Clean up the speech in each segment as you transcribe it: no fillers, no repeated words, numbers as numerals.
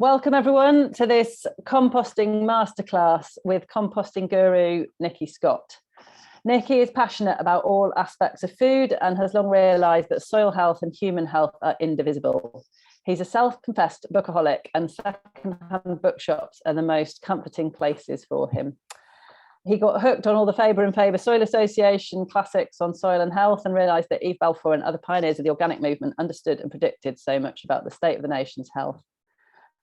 Welcome everyone to this composting masterclass with composting guru Nicky Scott. Nicky is passionate about all aspects of food and has long realised that soil health and human health are indivisible. He's a self-confessed bookaholic, and second-hand bookshops are the most comforting places for him. He got hooked on all the Faber and Faber Soil Association classics on soil and health and realised that Yves Balfour and other pioneers of the organic movement understood and predicted so much about the state of the nation's health.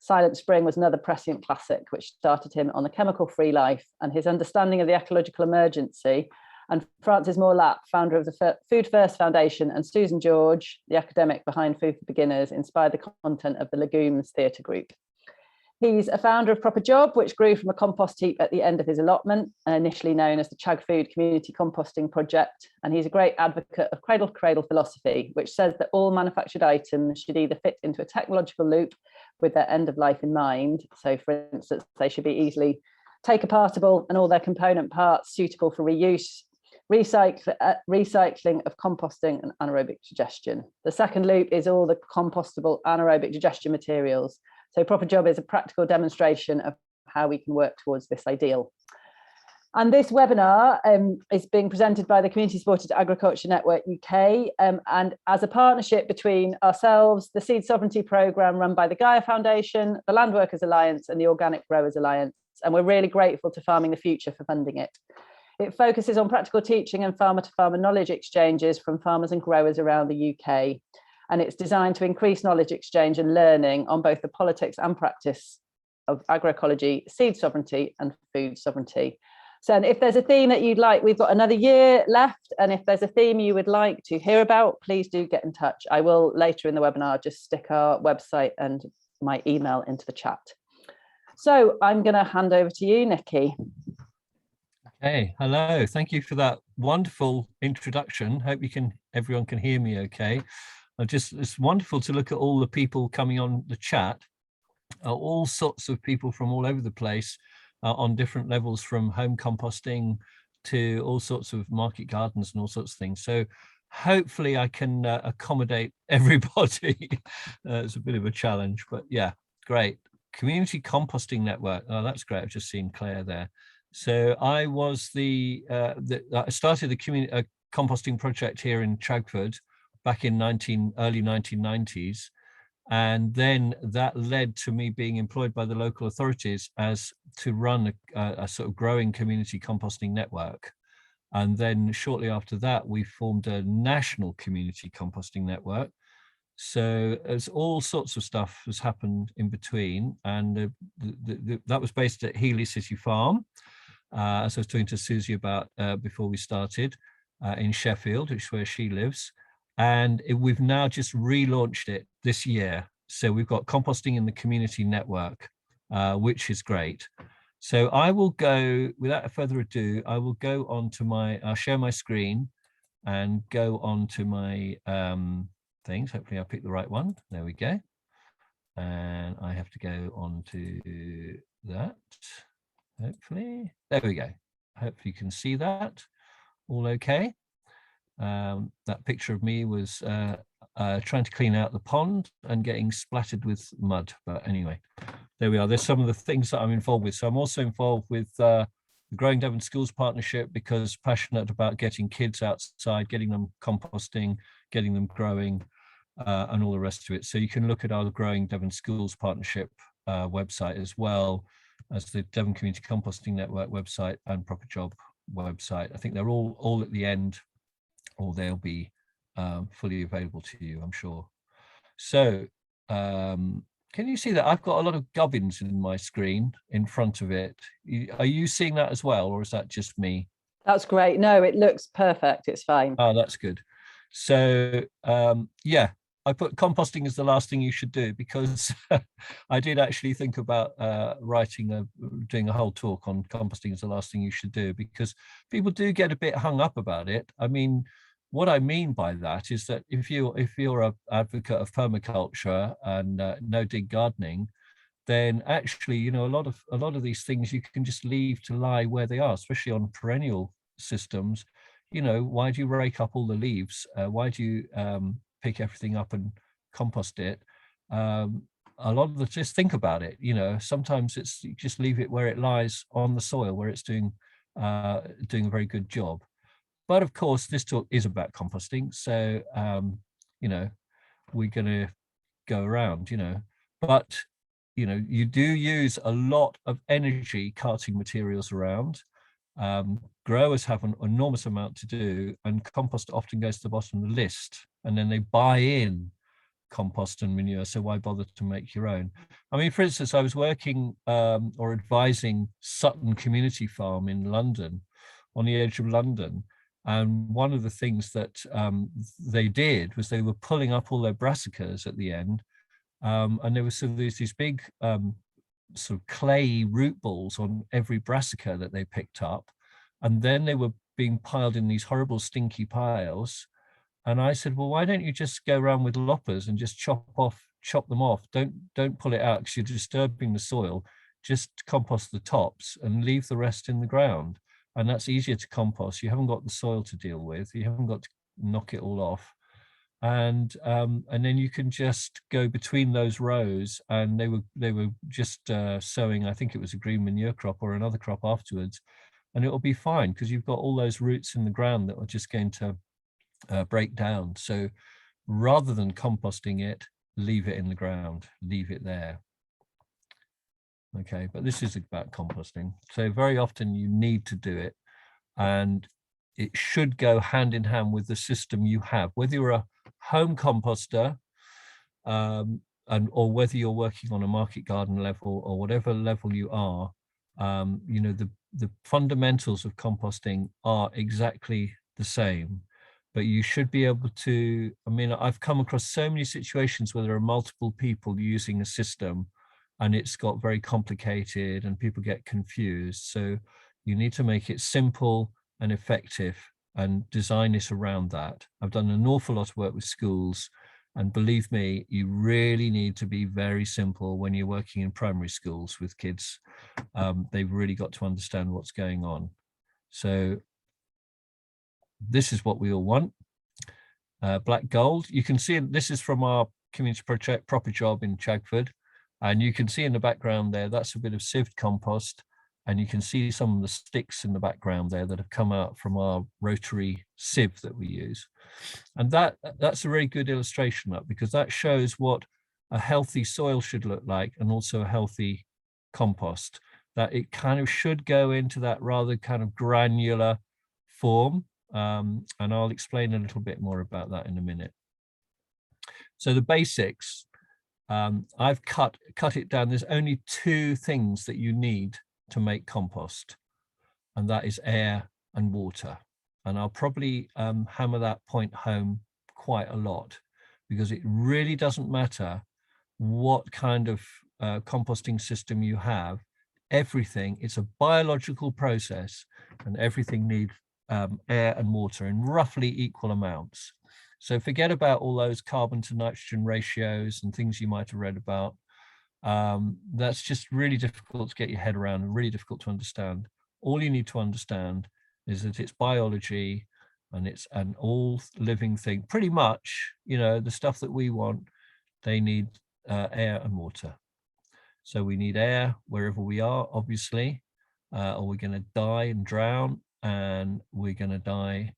Silent Spring was another prescient classic which started him on a chemical-free life, and his understanding of the ecological emergency, and Frances Moore-Lapp, founder of the Food First Foundation, and Susan George, the academic behind Food for Beginners, inspired the content of the Legumes Theatre Group. He's a founder of Proper Job, which grew from a compost heap at the end of his allotment, initially known as the Chag Food Community Composting Project. And he's a great advocate of cradle-to-cradle philosophy, which says that all manufactured items should either fit into a technological loop with their end of life in mind. So, for instance, they should be easily take-apartable and all their component parts suitable for reuse, recycling of composting and anaerobic digestion. The second loop is all the compostable anaerobic digestion materials. So Proper Job is a practical demonstration of how we can work towards this ideal. And this webinar is being presented by the Community Supported Agriculture Network UK, and as a partnership between ourselves, the Seed Sovereignty Programme run by the Gaia Foundation, the Land Workers Alliance and the Organic Growers Alliance. And we're really grateful to Farming the Future for funding it. It focuses on practical teaching and farmer-to-farmer knowledge exchanges from farmers and growers around the UK. And it's designed to increase knowledge exchange and learning on both the politics and practice of agroecology, seed sovereignty and food sovereignty. So if there's a theme that you'd like, we've got another year left. And if there's a theme you would like to hear about, please do get in touch. I will later in the webinar just stick our website and my email into the chat. So I'm going to hand over to you, Nicky. Hey, hello. Thank you for that wonderful introduction. Hope everyone can hear me okay. It's wonderful to look at all the people coming on the chat, all sorts of people from all over the place on different levels, from home composting to all sorts of market gardens and all sorts of things. So hopefully I can accommodate everybody. It's a bit of a challenge, but yeah, great. Community Composting Network. Oh, that's great. I've just seen Claire there. So I was I started the composting project here in Chagford back in early 1990s, and then that led to me being employed by the local authorities to run a sort of growing community composting network. And then shortly after that, we formed a national community composting network. So as all sorts of stuff has happened in between, and that was based at Healy City Farm, as I was talking to Susie about before we started, in Sheffield, which is where she lives. And we've now just relaunched it this year. So we've got composting in the community network, which is great. So I will go, without further ado, I'll share my screen and go on to my things. Hopefully I'll pick the right one. There we go. And I have to go on to that. Hopefully, there we go. Hopefully you can see that all okay. That picture of me was trying to clean out the pond and getting splattered with mud. But anyway, there we are. There's some of the things that I'm involved with. So I'm also involved with the Growing Devon Schools Partnership, because passionate about getting kids outside, getting them composting, getting them growing, and all the rest of it. So you can look at our Growing Devon Schools Partnership website, as well as the Devon Community Composting Network website and Proper Job website. I think they're all at the end, or they'll be fully available to you, I'm sure. So can you see that I've got a lot of gubbins in my screen in front of it? Are you seeing that as well, or is that just me? That's great. No, it looks perfect. It's fine. Oh, that's good. So yeah, I put composting as the last thing you should do, because I did actually think about doing a whole talk on composting as the last thing you should do, because people do get a bit hung up about it. I mean, what I mean by that is that if you're an advocate of permaculture and no dig gardening, then actually, you know, a lot of these things you can just leave to lie where they are, especially on perennial systems. You know, why do you rake up all the leaves? Why do you pick everything up and compost it? a lot of the, just think about it, you know, sometimes it's, you just leave it where it lies on the soil, where it's doing a very good job. But of course, this talk is about composting. So, you know, we're going to go around, you know, but, you know, you do use a lot of energy carting materials around. Growers have an enormous amount to do, and compost often goes to the bottom of the list, and then they buy in compost and manure, so why bother to make your own? I mean, for instance, I was working or advising Sutton Community Farm in London, on the edge of London, and one of the things that they did was they were pulling up all their brassicas at the end, and there was sort of these big sort of clay root balls on every brassica that they picked up, and then they were being piled in these horrible stinky piles. And I said, well, why don't you just go around with loppers and just chop them off? Don't pull it out because you're disturbing the soil. Just compost the tops and leave the rest in the ground. And that's easier to compost. You haven't got the soil to deal with. You haven't got to knock it all off. And then you can just go between those rows, and they were just sowing, I think it was a green manure crop or another crop afterwards, and it'll be fine because you've got all those roots in the ground that are just going to break down. So rather than composting it, leave it in the ground, leave it there. Okay, but this is about composting. So very often you need to do it, and it should go hand in hand with the system you have, whether you're a home composter or whether you're working on a market garden level or whatever level you are. You know, the fundamentals of composting are exactly the same, but you should be able to, I mean, I've come across so many situations where there are multiple people using a system and it's got very complicated and people get confused. So you need to make it simple and effective and design it around that. I've done an awful lot of work with schools, and believe me, you really need to be very simple when you're working in primary schools with kids. They've really got to understand what's going on. So this is what we all want. Black gold. You can see this is from our community project Proper Job in Chagford, and you can see in the background there, that's a bit of sieved compost, and you can see some of the sticks in the background there that have come out from our rotary sieve that we use. And that's a very good illustration of, because that shows what a healthy soil should look like, and also a healthy compost, that it kind of should go into that rather kind of granular form. And I'll explain a little bit more about that in a minute. So the basics, I've cut it down. There's only two things that you need to make compost, and that is air and water. And I'll probably hammer that point home quite a lot, because it really doesn't matter what kind of composting system you have. Everything, it's a biological process, and everything needs air and water in roughly equal amounts. So forget about all those carbon to nitrogen ratios and things you might have read about. That's just really difficult to get your head around and really difficult to understand. All you need to understand is that it's biology, and it's an all living thing. Pretty much, you know, the stuff that we want, they need air and water. So we need air wherever we are, obviously, or we're going to die and drown, and we're going to die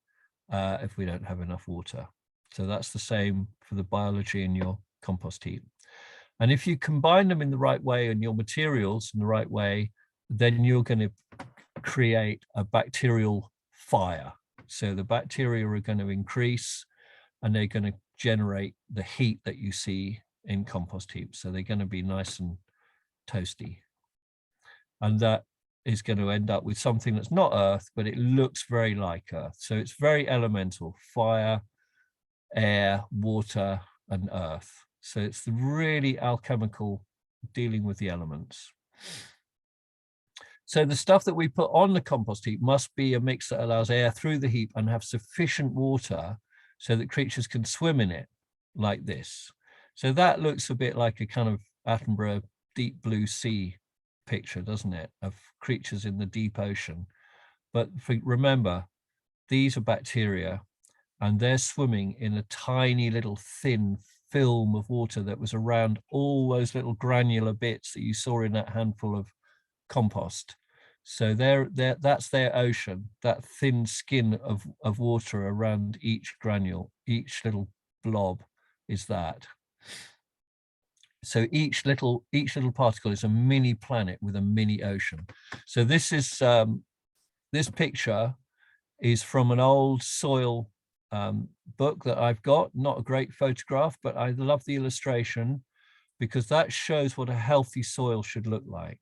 if we don't have enough water. So that's the same for the biology in your compost heap. And if you combine them in the right way and your materials in the right way, then you're going to create a bacterial fire. So the bacteria are going to increase, and they're going to generate the heat that you see in compost heaps. So they're going to be nice and toasty. And that is going to end up with something that's not earth, but it looks very like earth. So it's very elemental: fire, air, water, and earth. So it's the really alchemical, dealing with the elements. So the stuff that we put on the compost heap must be a mix that allows air through the heap and have sufficient water so that creatures can swim in it, like this. So that looks a bit like a kind of Attenborough deep blue sea picture, doesn't it, of creatures in the deep ocean. But remember, these are bacteria, and they're swimming in a tiny little thin film of water that was around all those little granular bits that you saw in that handful of compost. So that's their ocean, that thin skin of water around each granule, each little blob is that. So each little particle is a mini planet with a mini ocean. So this is this picture is from an old soil book that I've got. Not a great photograph, but I love the illustration because that shows what a healthy soil should look like.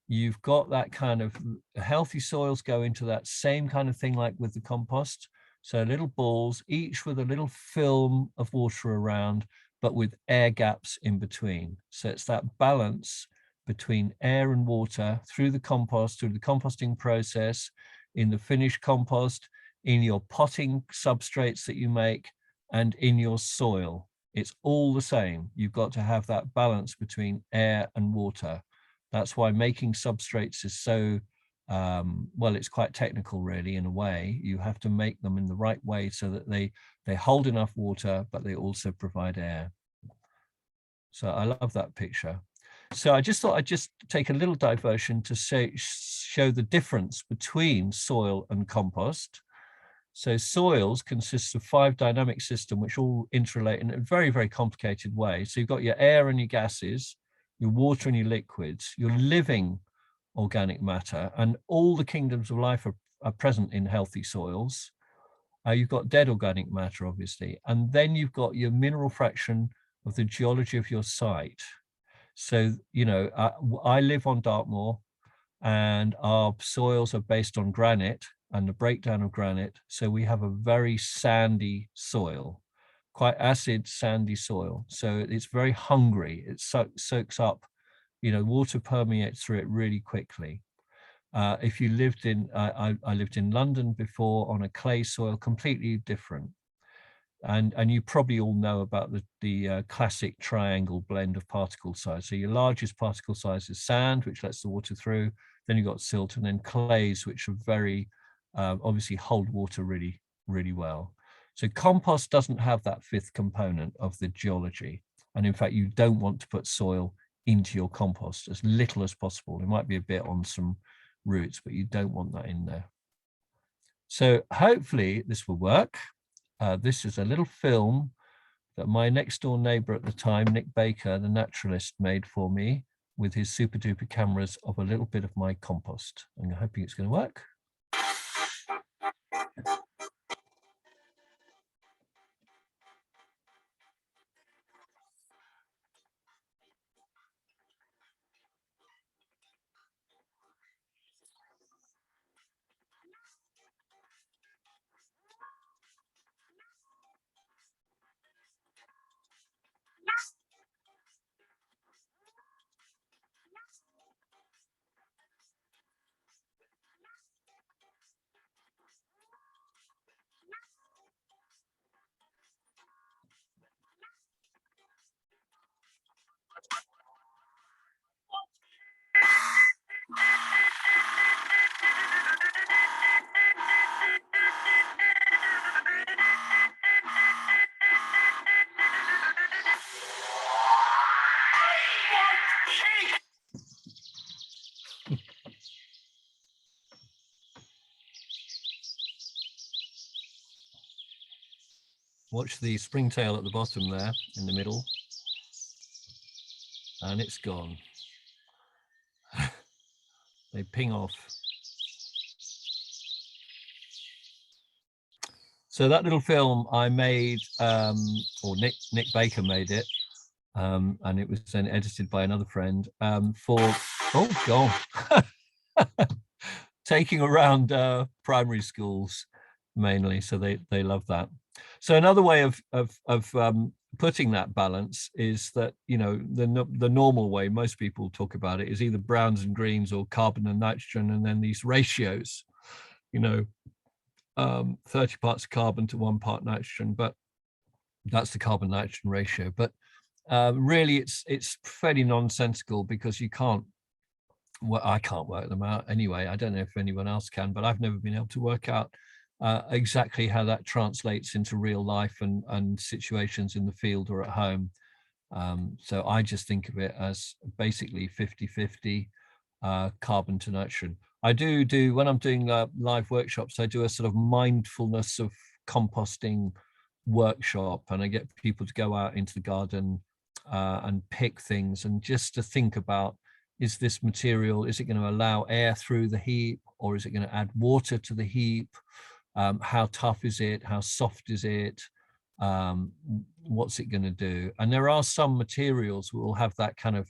You've got that kind of healthy soils go into that same kind of thing like with the compost. So little balls, each with a little film of water around, but with air gaps in between. So it's that balance between air and water through the compost, through the composting process, in the finished compost, in your potting substrates that you make, and in your soil. It's all the same. You've got to have that balance between air and water. That's why making substrates is so, well, it's quite technical really in a way. You have to make them in the right way so that they hold enough water, but they also provide air. So I love that picture. So I just thought I'd just take a little diversion to show the difference between soil and compost. So soils consists of 5 dynamic systems which all interrelate in a very, very complicated way. So you've got your air and your gases, your water and your liquids, your living organic matter, and all the kingdoms of life are present in healthy soils. You've got dead organic matter, obviously, and then you've got your mineral fraction of the geology of your site. So, you know, I live on Dartmoor and our soils are based on granite and the breakdown of granite. So we have a very sandy soil, quite acid, sandy soil. So it's very hungry. It soaks up, you know, water permeates through it really quickly. If you lived in, I lived in London before on a clay soil, completely different. And you probably all know about the classic triangle blend of particle size. So your largest particle size is sand, which lets the water through. Then you've got silt, and then clays, which are very obviously hold water really, really well. So compost doesn't have that 5th component of the geology. And in fact, you don't want to put soil into your compost, as little as possible. It might be a bit on some roots, but you don't want that in there. So hopefully this will work. This is a little film that my next door neighbor at the time, Nick Baker, the naturalist, made for me with his super duper cameras of a little bit of my compost. I'm hoping it's going to work. Watch the springtail at the bottom there in the middle. And it's gone. They ping off. So that little film I made, or Nick Baker made it, and it was then edited by another friend for, oh God, taking around primary schools mainly. So they love that. So another way of putting that balance is that, you know, the normal way most people talk about it is either browns and greens or carbon and nitrogen, and then these ratios, you know, 30 parts of carbon to 1 part nitrogen, but that's the carbon nitrogen ratio. But really it's fairly nonsensical because you can't, well, I can't work them out anyway. I don't know if anyone else can, but I've never been able to work out exactly how that translates into real life and situations in the field or at home. So I just think of it as basically 50-50 carbon to nitrogen. I do when I'm doing live workshops, I do a sort of mindfulness of composting workshop, and I get people to go out into the garden and pick things, and just to think about, is this material, is it going to allow air through the heap, or is it going to add water to the heap? How tough is it? How soft is it? What's it going to do? And there are some materials that will have that kind of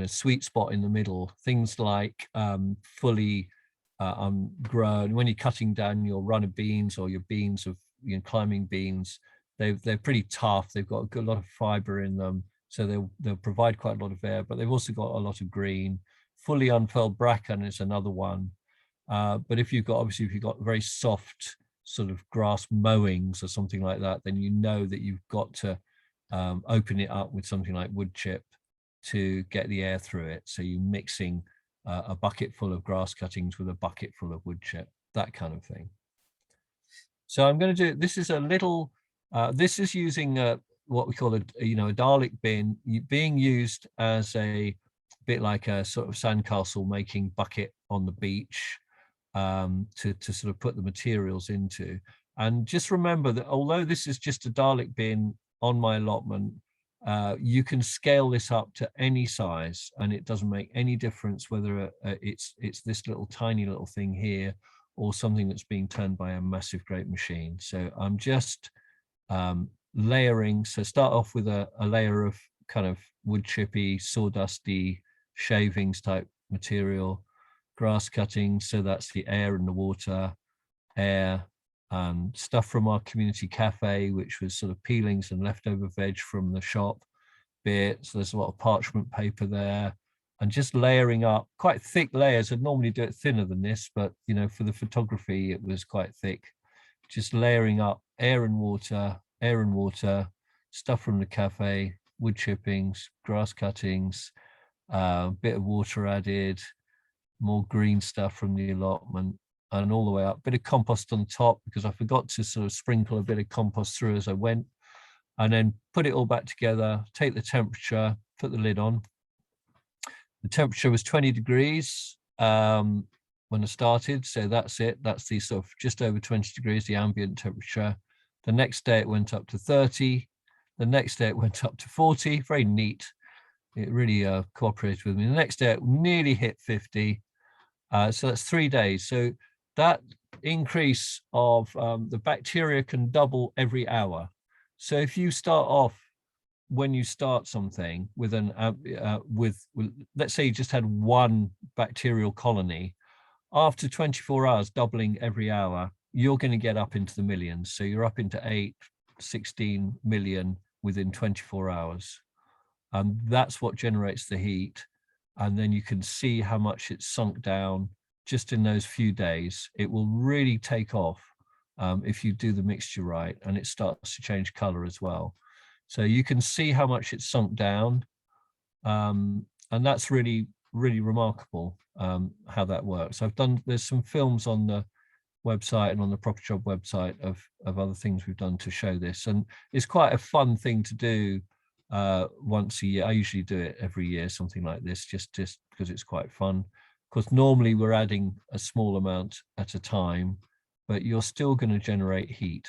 sweet spot in the middle. Things like fully grown, when you're cutting down your runner beans or your beans of climbing beans, they're pretty tough. They've got a good lot of fiber in them, so they'll provide quite a lot of air, but they've also got a lot of green. Fully unfurled bracken is another one. But if you've got very soft sort of grass mowings or something like that, then you know that you've got to open it up with something like wood chip to get the air through it. So you're mixing a bucket full of grass cuttings with a bucket full of wood chip, that kind of thing. So I'm going to do, this is a little, this is using what we call a Dalek bin, being used as a bit like a sort of sandcastle making bucket on the beach, to sort of put the materials into. And just remember that although this is just a Dalek bin on my allotment, you can scale this up to any size, and it doesn't make any difference whether it's this little tiny little thing here or something that's being turned by a massive great machine. So I'm just layering. So start off with a layer of kind of wood chippy, sawdusty shavings type material, grass cuttings, so that's the air and the water, air, stuff from our community cafe, which was sort of peelings and leftover veg from the shop bits. So there's a lot of parchment paper there, and just layering up quite thick layers. I'd normally do it thinner than this, but for the photography it was quite thick. Just layering up air and water, stuff from the cafe, wood chippings, grass cuttings, bit of water added, more green stuff from the allotment, and all the way up. Bit of compost on top, because I forgot to sort of sprinkle a bit of compost through as I went, and then put it all back together, take the temperature, put the lid on. The temperature was 20 degrees when I started, so that's it. That's the sort of just over 20 degrees, the ambient temperature. The next day it went up to 30. The next day it went up to 40. Very neat. It really cooperated with me. The next day it nearly hit 50. So that's 3 days. So that increase of the bacteria can double every hour. So if you start off, when you start something with let's say you just had one bacterial colony, after 24 hours, doubling every hour, you're going to get up into the millions. So you're up into 8-16 million within 24 hours. And that's what generates the heat. And then you can see how much it's sunk down just in those few days. It will really take off if you do the mixture right, and it starts to change color as well. So you can see how much it's sunk down. And that's really, really remarkable how that works. There's some films on the website and on the Proper Job website of other things we've done to show this. And it's quite a fun thing to do once a year. I usually do it every year, something like this, just because it's quite fun. Because normally we're adding a small amount at a time, but you're still going to generate heat.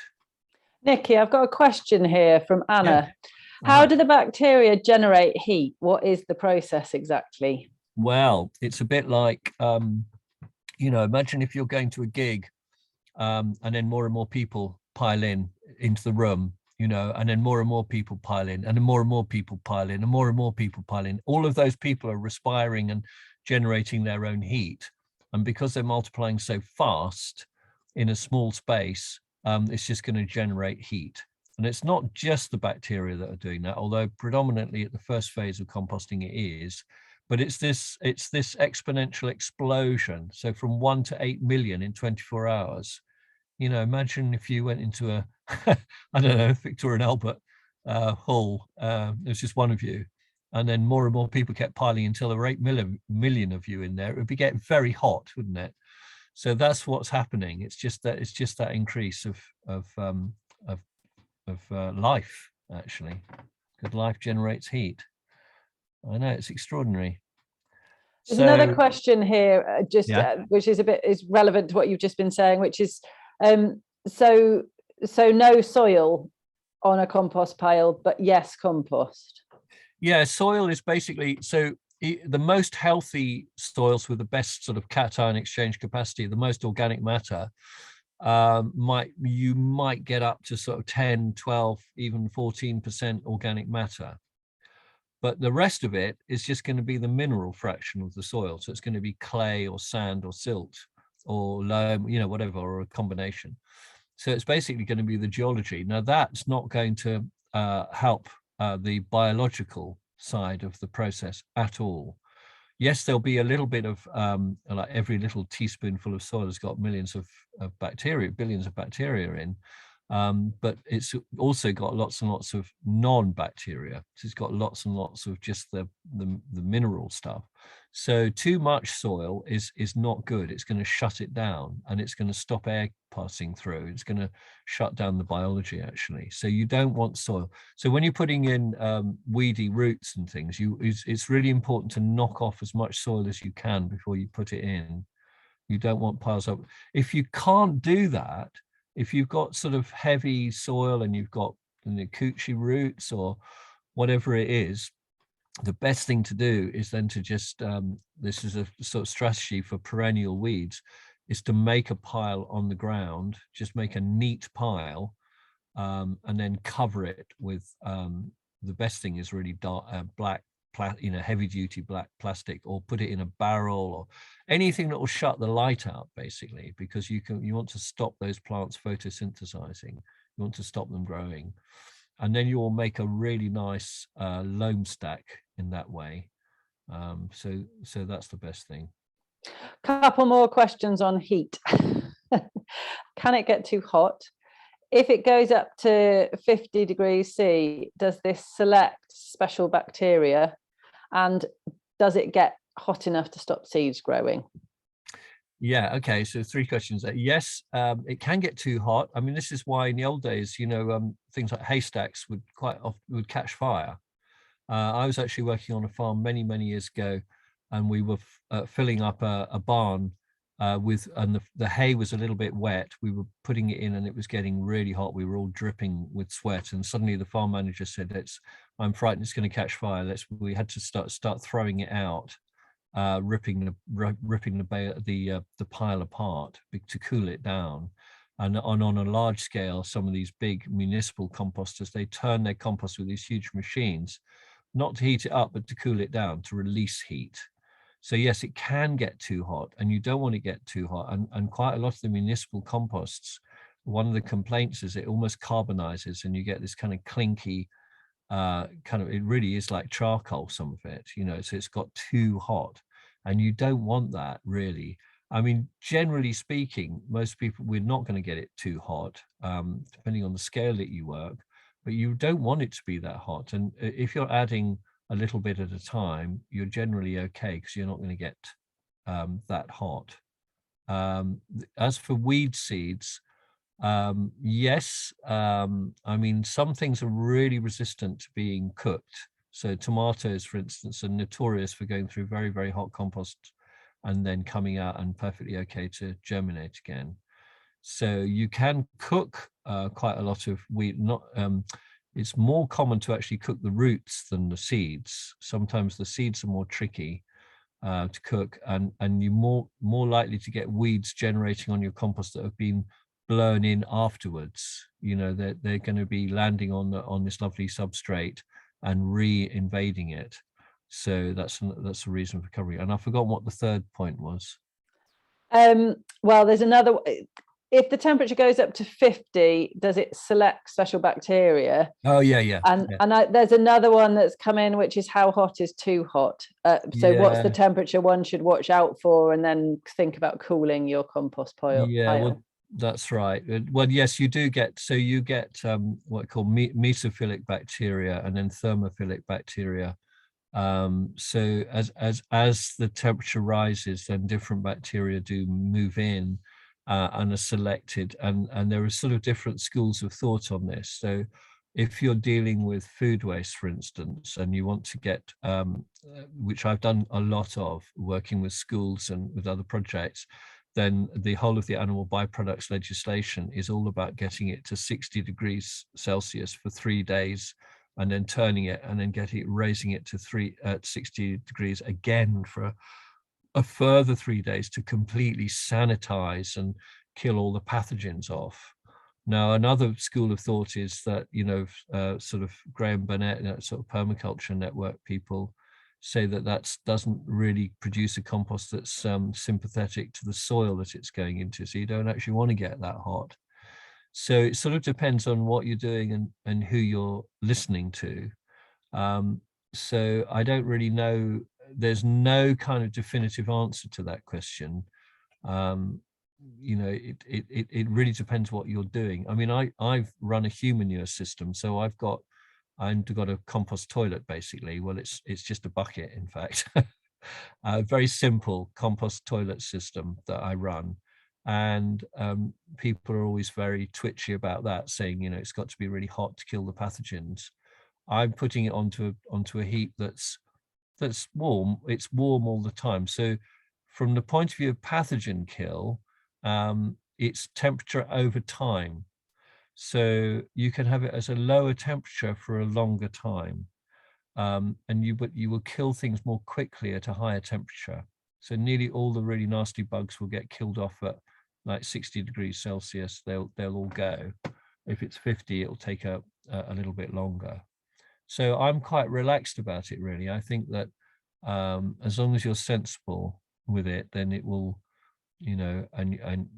Nicky, I've got a question here from Anna. Yeah. How do the bacteria generate heat? What is the process exactly? Well, it's a bit like, imagine if you're going to a gig and then more and more people pile into the room, and then more and more people pile in, and then more and more people pile in, and more and more people pile in. All of those people are respiring and generating their own heat. And because they're multiplying so fast in a small space, it's just going to generate heat. And it's not just the bacteria that are doing that, although predominantly at the first phase of composting it is, but it's this exponential explosion. So from 1 to 8 million in 24 hours. Imagine if you went into a, I don't know, Victoria and Albert Hall, there's just one of you, and then more and more people kept piling until there were 8 million of you in there. It would be getting very hot, wouldn't it? So that's what's happening. It's just that increase of life, actually, because life generates heat. I know, it's extraordinary. There's another So question here, which is relevant to what you've just been saying, which is so no soil on a compost pile, but yes, compost. Yeah, soil is basically, so the most healthy soils with the best sort of cation exchange capacity, the most organic matter, you might get up to sort of 10, 12, even 14% organic matter. But the rest of it is just going to be the mineral fraction of the soil. So it's going to be clay or sand or silt or loam, whatever, or a combination. So it's basically going to be the geology. Now, that's not going to help the biological side of the process at all. Yes, there'll be a little bit of, like every little teaspoonful of soil has got millions of bacteria, billions of bacteria in. But it's also got lots and lots of non-bacteria. So it's got lots and lots of just the mineral stuff. So too much soil is not good. It's going to shut it down, and it's going to stop air passing through. It's going to shut down the biology, actually. So you don't want soil. So when you're putting in weedy roots and things, it's really important to knock off as much soil as you can before you put it in. You don't want piles up. If you can't do that, if you've got sort of heavy soil and you've got coochie roots or whatever it is, the best thing to do is then to just, this is a sort of strategy for perennial weeds, is to make a pile on the ground, just make a neat pile, and then cover it with, the best thing is really dark, black, heavy duty black plastic, or put it in a barrel or anything that will shut the light out, basically, because you want to stop those plants photosynthesizing. You want to stop them growing, and then you will make a really nice loam stack in that way. So that's the best thing. Couple more questions on heat. Can it get too hot? If it goes up to 50 degrees C, does this select special bacteria, and does it get hot enough to stop seeds growing? Yeah, okay, so 3 questions there. Yes, it can get too hot. I mean, this is why in the old days, things like haystacks would catch fire. I was actually working on a farm many years ago, and we were filling up a barn and the hay was a little bit wet. We were putting it in and it was getting really hot. We were all dripping with sweat, and suddenly the farm manager said, I'm frightened it's going to catch fire. We had to start throwing it out, ripping the pile apart to cool it down. And on a large scale, some of these big municipal composters, they turn their compost with these huge machines, not to heat it up, but to cool it down, to release heat. So yes, it can get too hot, and you don't want to get too hot. And quite a lot of the municipal composts, one of the complaints is it almost carbonizes, and you get this kind of clinky, it really is like charcoal, some of it, so it's got too hot, and you don't want that, really. I mean, generally speaking, most people, we're not going to get it too hot, depending on the scale that you work, but you don't want it to be that hot. And if you're adding a little bit at a time, you're generally okay, because you're not going to get that hot. As for weed seeds, yes, I mean, some things are really resistant to being cooked. So tomatoes, for instance, are notorious for going through very hot compost and then coming out and perfectly okay to germinate again. So you can cook quite a lot of wheat. It's more common to actually cook the roots than the seeds. Sometimes the seeds are more tricky to cook, and you're more likely to get weeds generating on your compost that have been blown in afterwards. They're going to be landing on this lovely substrate and re-invading it. So that's a reason for covering. And I forgot what the third point was. Well, there's another. If the temperature goes up to 50, does it select special bacteria? Oh yeah. And there's another one that's come in, which is how hot is too hot. What's the temperature one should watch out for, and then think about cooling your compost pile? Yeah, well, that's right. Well, yes, you do get, so you get what are called mesophilic bacteria and then thermophilic bacteria. So as the temperature rises, then different bacteria do move in and are selected, and there are sort of different schools of thought on this. So if you're dealing with food waste, for instance, and you want to get, which I've done a lot of, working with schools and with other projects, then the whole of the animal byproducts legislation is all about getting it to 60 degrees Celsius for 3 days, and then turning it and then raising it to 60 degrees again for a further 3 days to completely sanitize and kill all the pathogens off. Now, another school of thought is that, sort of Graham Burnett, sort of permaculture network people, say that doesn't really produce a compost that's sympathetic to the soil that it's going into. So you don't actually want to get that hot. So it sort of depends on what you're doing and who you're listening to. So I don't really know. There's no kind of definitive answer to that question. It really depends what you're doing. I mean, I've run a human manure system, so I've got a compost toilet basically. Well, it's just a bucket, in fact. A very simple compost toilet system that I run. And people are always very twitchy about that, saying, it's got to be really hot to kill the pathogens. I'm putting it onto a heap that's warm. It's warm all the time. So from the point of view of pathogen kill, it's temperature over time. So you can have it as a lower temperature for a longer time. And you will kill things more quickly at a higher temperature. So nearly all the really nasty bugs will get killed off at like 60 degrees Celsius. They'll all go. If it's 50, it'll take a little bit longer. So I'm quite relaxed about it, really. I think that as long as you're sensible with it, then it will, and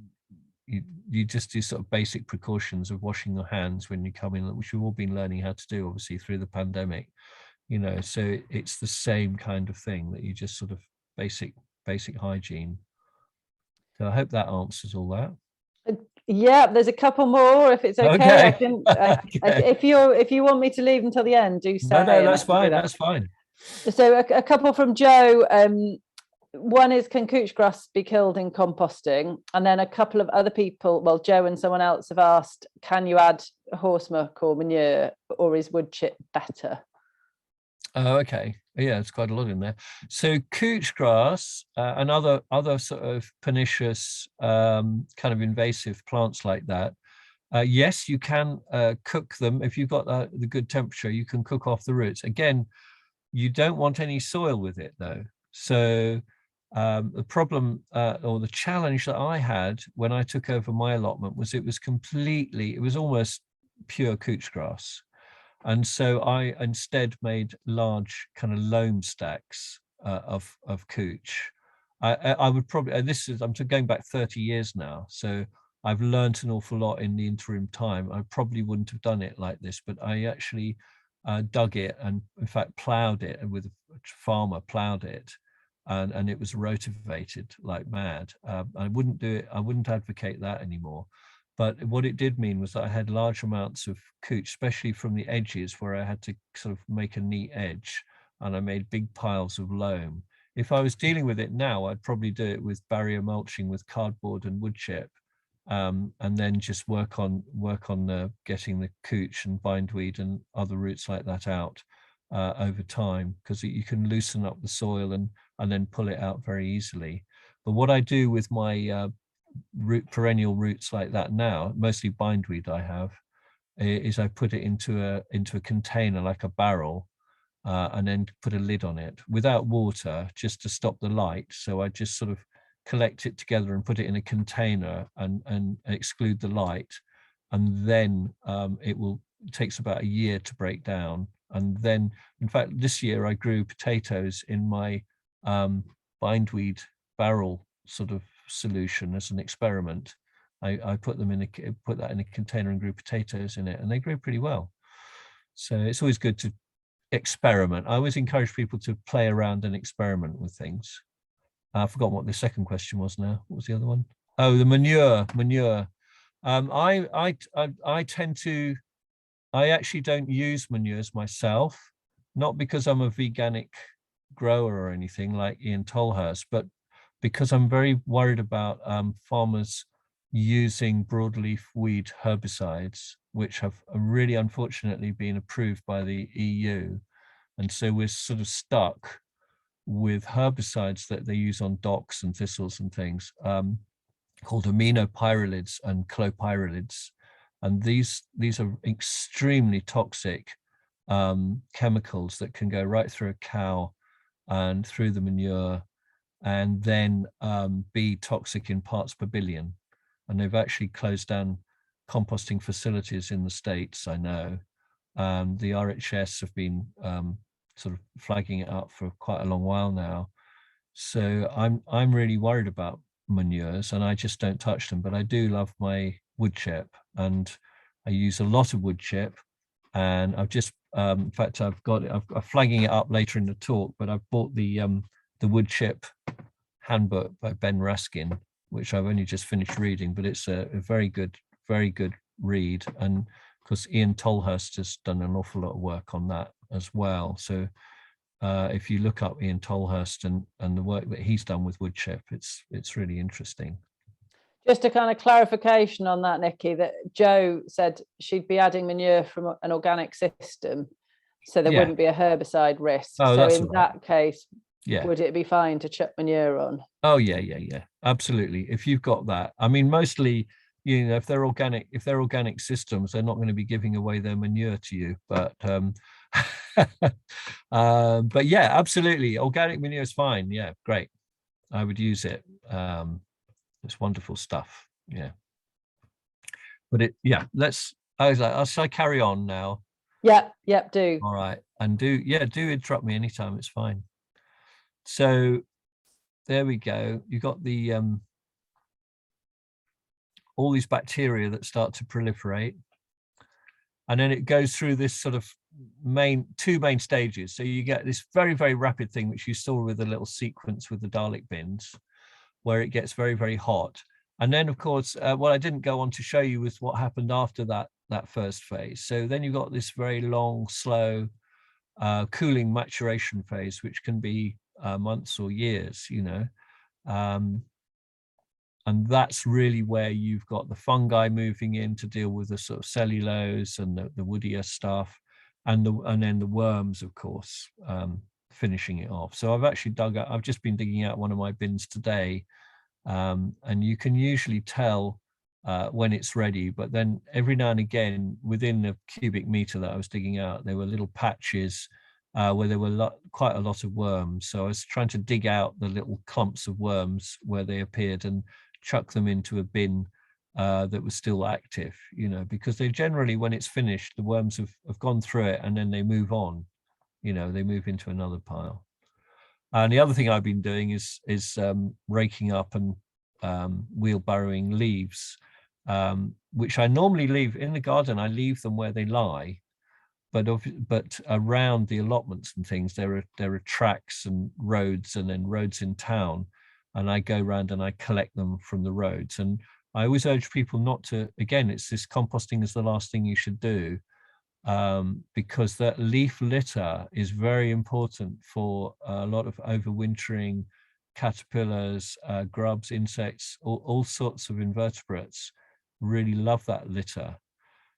you just do sort of basic precautions of washing your hands when you come in, which we've all been learning how to do, obviously, through the pandemic. So it's the same kind of thing, that you just sort of basic hygiene. So I hope that answers all that. Yeah, there's a couple more if it's okay. Okay. If you want me to leave until the end, do say. No, that's fine. That's fine. So a couple from Joe. One is, can cooch grass be killed in composting? And then a couple of other people, well, Joe and someone else, have asked, can you add horse muck or manure, or is wood chip better? Oh, okay. Yeah, it's quite a lot in there. So cooch grass and other sort of pernicious kind of invasive plants like that, yes, you can cook them. If you've got the good temperature, you can cook off the roots. Again, you don't want any soil with it, though. So the problem or the challenge that I had when I took over my allotment was it was almost pure cooch grass. And so I instead made large kind of loam stacks of cooch. I would probably, I'm going back 30 years now, so I've learned an awful lot in the interim time. I probably wouldn't have done it like this, but I actually dug it and, in fact, ploughed it, and with a farmer ploughed it, and it was rotavated like mad. I wouldn't do it. I wouldn't advocate that anymore. But what it did mean was that I had large amounts of cooch, especially from the edges where I had to sort of make a neat edge, and I made big piles of loam. If I was dealing with it now, I'd probably do it with barrier mulching with cardboard and wood chip, and then just work on getting the cooch and bindweed and other roots like that out over time, because you can loosen up the soil and then pull it out very easily. But what I do with my perennial roots like that now, mostly bindweed I have, is I put it into a container, like a barrel, and then put a lid on it without water, just to stop the light. So I just sort of collect it together and put it in a container and exclude the light, and then it takes about a year to break down. And then, in fact, this year I grew potatoes in my bindweed barrel sort of solution as an experiment. I put that in a container and grew potatoes in it, and they grew pretty well. So it's always good to experiment. I always encourage people to play around and experiment with things. I've forgotten what the second question was now. What was the other one? Oh, the manure. I actually don't use manures myself. not because I'm a veganic grower or anything like Ian Tolhurst, but because I'm very worried about farmers using broadleaf weed herbicides, which have really unfortunately been approved by the EU. And so we're sort of stuck with herbicides that they use on docks and thistles and things, called aminopyralids and clopyralids. And these are extremely toxic chemicals that can go right through a cow and through the manure, and then be toxic in parts per billion. And they've actually closed down composting facilities in the States, I know. The RHS have been sort of flagging it up for quite a long while now. So I'm really worried about manures, and I just don't touch them. But I do love my wood chip, and I use a lot of wood chip. And I've just, in fact, I'm flagging it up later in the talk, but I've bought the wood chip handbook by Ben Raskin, which I've only just finished reading, but it's a very good read. And because Ian Tolhurst has done an awful lot of work on that as well. So if you look up Ian Tolhurst and the work that he's done with wood chip, it's really interesting. Just a kind of clarification on that, Nicky, that Jo said she'd be adding manure from an organic system, so there wouldn't be a herbicide risk. Oh, so in that case, yeah, would it be fine to chuck manure on? Oh yeah, absolutely. If you've got that, I mean, mostly, you know, if they're organic systems, they're not going to be giving away their manure to you. But but yeah, absolutely, organic manure is fine. Yeah, great. I would use it. It's wonderful stuff. Yeah. But shall I carry on now? Yeah, do. All right. And do interrupt me anytime. It's fine. So there we go. You got the all these bacteria that start to proliferate, and then it goes through this sort of two main stages. So you get this very, very rapid thing, which you saw with the little sequence with the Dalek bins, where it gets very, very hot. And then, of course, what I didn't go on to show you was what happened after that first phase. So then you got this very long, slow cooling maturation phase, which can be months or years, you know. And that's really where you've got the fungi moving in to deal with the sort of cellulose and the woodier stuff, and then the worms, of course, finishing it off. So I've just been digging out one of my bins today, and you can usually tell when it's ready, but then every now and again, within the cubic meter that I was digging out, there were little patches where there were quite a lot of worms. So I was trying to dig out the little clumps of worms where they appeared and chuck them into a bin that was still active, you know, because they generally, when it's finished, the worms have gone through it and then they move on, you know, they move into another pile. And the other thing I've been doing is raking up and wheelbarrowing leaves, which I normally leave in the garden. I leave them where they lie, but around the allotments and things, there are tracks and roads, and then roads in town, and I go around and I collect them from the roads. And I always urge people not to. Again, it's this composting is the last thing you should do. Because that leaf litter is very important for a lot of overwintering caterpillars, grubs, insects, all sorts of invertebrates really love that litter.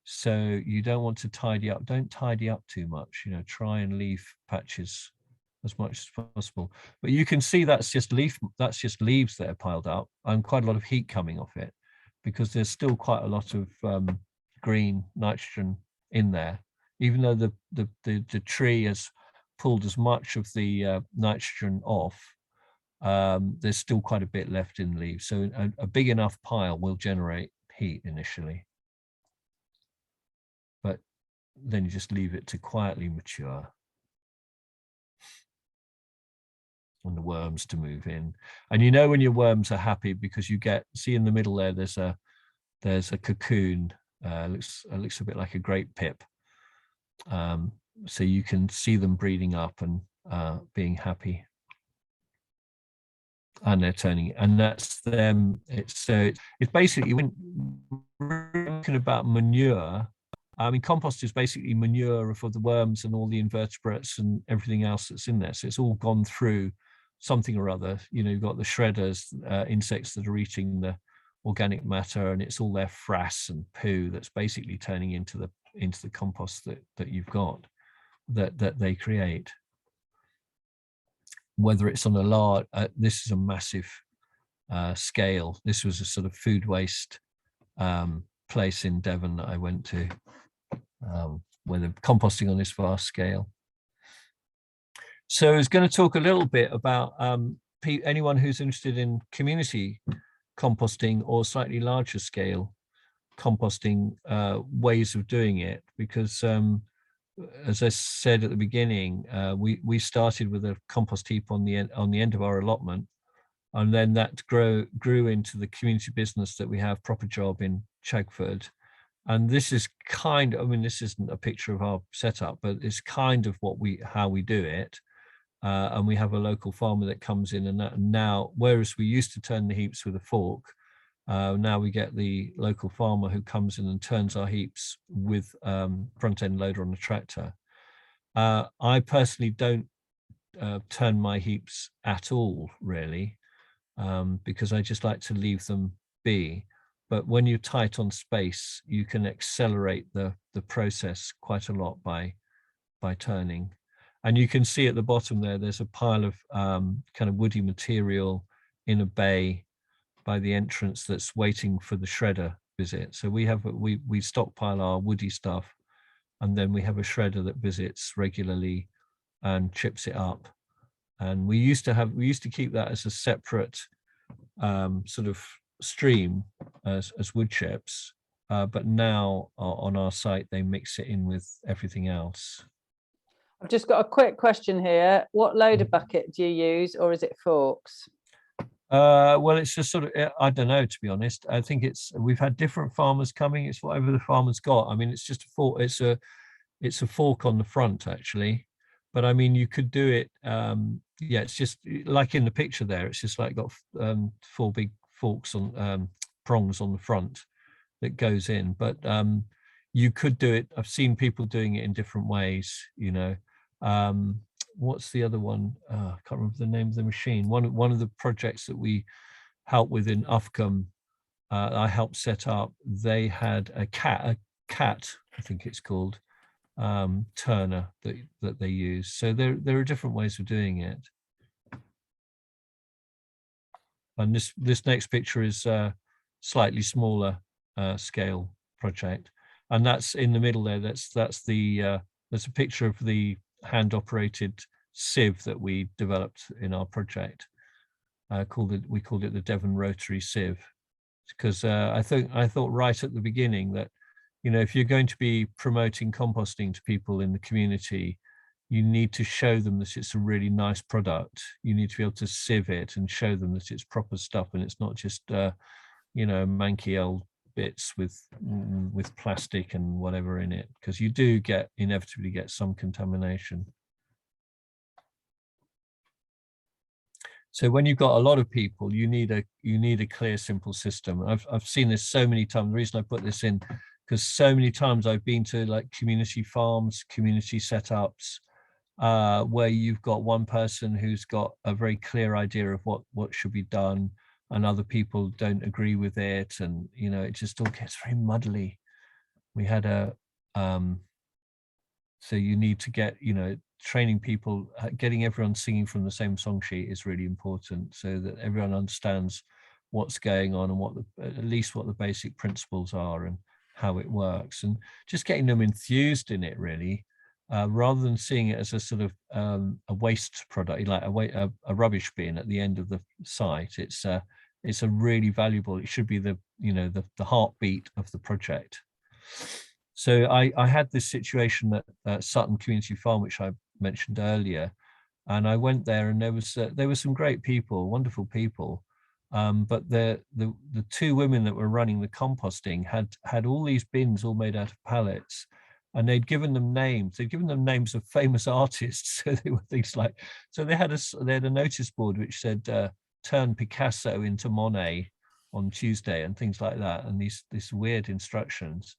So you don't want to tidy up. Don't tidy up too much, you know, try and leave patches as much as possible. But you can see that's just leaves that are piled up, and quite a lot of heat coming off it, because there's still quite a lot of green nitrogen in there, even though the tree has pulled as much of the nitrogen off. There's still quite a bit left in leaves, so a big enough pile will generate heat initially, but then you just leave it to quietly mature and the worms to move in. And you know when your worms are happy, because you see in the middle there's a cocoon. Looks a bit like a grape pip. So you can see them breeding up and being happy, and they're turning, and that's them. It's basically, when we're talking about manure, I mean, compost is basically manure for the worms and all the invertebrates and everything else that's in there. So it's all gone through something or other. You know, you've got the shredders, insects that are eating the organic matter, and it's all their frass and poo that's basically turning into the compost that you've got, that they create. Whether it's on a large, this is a massive scale. This was a sort of food waste place in Devon that I went to, where they're composting on this vast scale. So I was going to talk a little bit about anyone who's interested in community composting or slightly larger scale composting ways of doing it, because as I said at the beginning, we started with a compost heap on the end of our allotment, and then that grew into the community business that we have, Proper Job, in Chagford. And this is kind of, I mean, this isn't a picture of our setup, but it's kind of how we do it. And we have a local farmer that comes in, and now, whereas we used to turn the heaps with a fork, now we get the local farmer who comes in and turns our heaps with front end loader on the tractor. I personally don't turn my heaps at all, really, because I just like to leave them be. But when you're tight on space, you can accelerate the process quite a lot by turning. And you can see at the bottom there's a pile of kind of woody material in a bay by the entrance that's waiting for the shredder visit. So we stockpile our woody stuff, and then we have a shredder that visits regularly and chips it up. And we used to keep that as a separate sort of stream as wood chips, but now on our site they mix it in with everything else. I've just got a quick question here. What loader bucket do you use, or is it forks? Well, it's just sort of, I don't know, to be honest. I think we've had different farmers coming. It's whatever the farmer's got. I mean, it's just a fork. It's a fork on the front, actually. But I mean, you could do it. Yeah, it's just like in the picture there. It's just like got 4 big forks on prongs on the front that goes in. But you could do it. I've seen people doing it in different ways. You know. What's the other one? I can't remember the name of the machine. One of the projects that we helped with in Ufcombe, I helped set up. They had a cat, I think it's called, turner that they use. So there are different ways of doing it. And this next picture is a slightly smaller scale project, and that's in the middle there. That's a picture of the hand-operated sieve that we developed in our project. We called it the Devon Rotary Sieve, because I thought right at the beginning that, you know, if you're going to be promoting composting to people in the community, you need to show them that it's a really nice product. You need to be able to sieve it and show them that it's proper stuff, and it's not just you know, manky old bits with plastic and whatever in it, because you do inevitably get some contamination. So when you've got a lot of people, you need a clear, simple system. I've seen this so many times. The reason I put this in, because so many times I've been to like community farms, community setups, where you've got one person who's got a very clear idea of what should be done, and other people don't agree with it, and you know, it just all gets very muddly. We had so you need to get, you know, training people, getting everyone singing from the same song sheet is really important, so that everyone understands what's going on and at least what the basic principles are and how it works, and just getting them enthused in it, really, rather than seeing it as a sort of a waste product, like a rubbish bin at the end of the site. It's a really valuable, it should be the heartbeat of the project. So I had this situation at Sutton Community Farm, which I mentioned earlier, and I went there, and there were some great people, wonderful people, but the 2 women that were running the composting had all these bins all made out of pallets, and they'd given them names. They'd given them names of famous artists. So they were things like, so they had a notice board which said turn Picasso into Monet on Tuesday and things like that, and these weird instructions.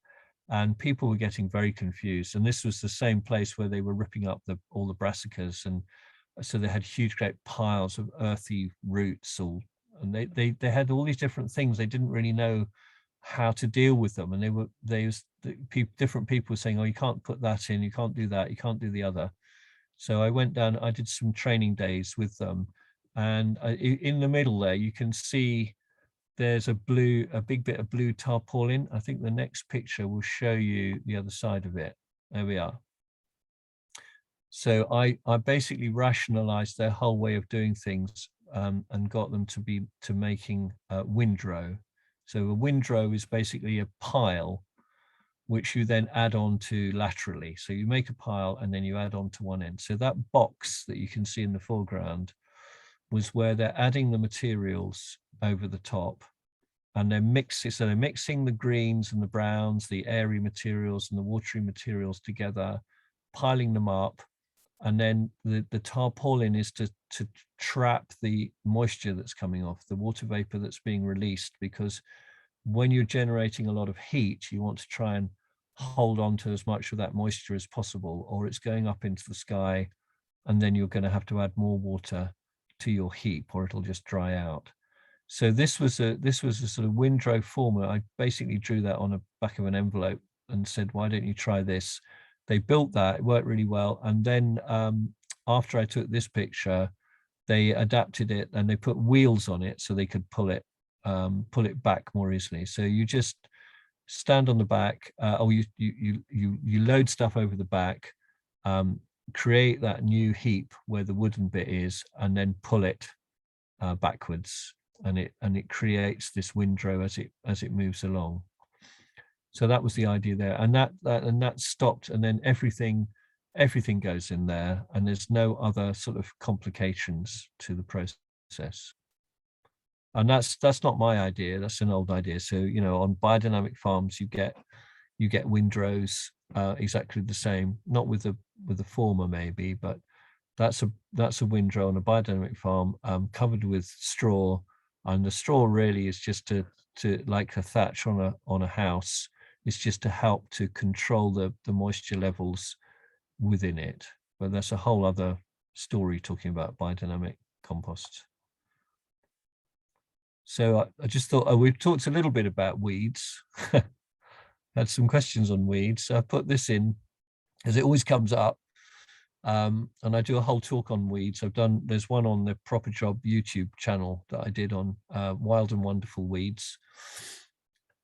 and people were getting very confused. And this was the same place where they were ripping up all the brassicas, and so they had huge great piles of earthy roots, and they had all these different things. They didn't really know how to deal with them, and different people were saying, oh, you can't put that in, you can't do that, you can't do the other. So I went down, I did some training days with them, and in the middle there you can see there's a big bit of blue tarpaulin. I think the next picture will show you the other side of it. There we are. So I basically rationalized their whole way of doing things, and got them to making windrow. So a windrow is basically a pile which you then add on to laterally. So you make a pile and then you add on to one end. So that box that you can see in the foreground was where they're adding the materials over the top, and they're mixing the greens and the browns, the airy materials and the watery materials together, piling them up. And then the tarpaulin is to trap the moisture that's coming off, the water vapor that's being released, because when you're generating a lot of heat, you want to try and hold on to as much of that moisture as possible, or it's going up into the sky, and then you're going to have to add more water to your heap, or it'll just dry out. So this was a sort of windrow former. I basically drew that on the back of an envelope and said, why don't you try this? They built that, it worked really well. And then after I took this picture, they adapted it and they put wheels on it so they could pull it back more easily. So you just stand on the back, or you load stuff over the back, create that new heap where the wooden bit is, and then pull it backwards, and it creates this windrow as it moves along. So that was the idea there, and that stopped, and then everything goes in there, and there's no other sort of complications to the process. And that's not my idea, that's an old idea. So on biodynamic farms you get windrows exactly the same, not with the former maybe, but that's a windrow on a biodynamic farm, covered with straw, and the straw really is just to like a thatch on a house. It's just to help to control the moisture levels within it. But that's a whole other story, talking about biodynamic compost. So I just thought, we've talked a little bit about weeds. Had some questions on weeds. So I put this in as it always comes up. And I do a whole talk on weeds. There's one on the Proper Job YouTube channel that I did on wild and wonderful weeds.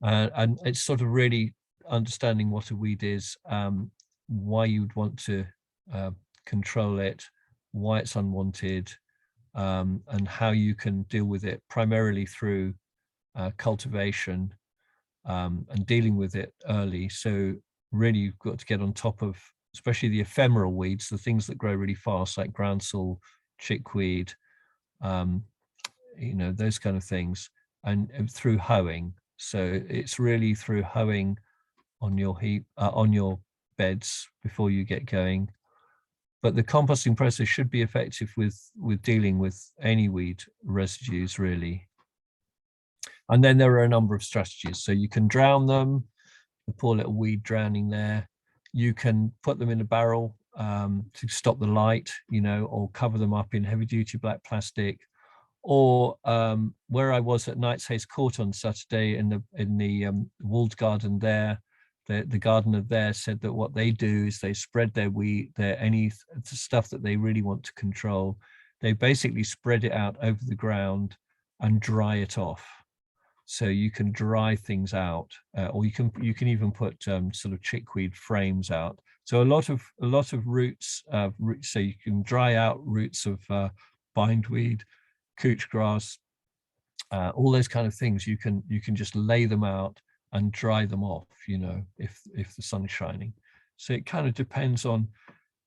And it's sort of really understanding what a weed is, why you'd want to control it, why it's unwanted, and how you can deal with it primarily through cultivation, and dealing with it early. So really you've got to get on top of especially the ephemeral weeds, the things that grow really fast, like groundsel, chickweed, those kind of things, and through hoeing. So it's really through hoeing on your heap, on your beds before you get going. But the composting process should be effective with dealing with any weed residues, really. And then there are a number of strategies. So you can drown them, the poor little weed drowning there. You can put them in a barrel to stop the light, or cover them up in heavy duty black plastic. Or where I was at Knightshays Court on Saturday in the walled garden there, the gardener there said that what they do is they spread their wheat, any stuff that they really want to control. They basically spread it out over the ground and dry it off. So you can dry things out, or you can even put sort of chickweed frames out. So a lot of roots. So you can dry out roots of bindweed, cooch grass, all those kind of things. You can just lay them out and dry them off, if the sun's shining. So it kind of depends on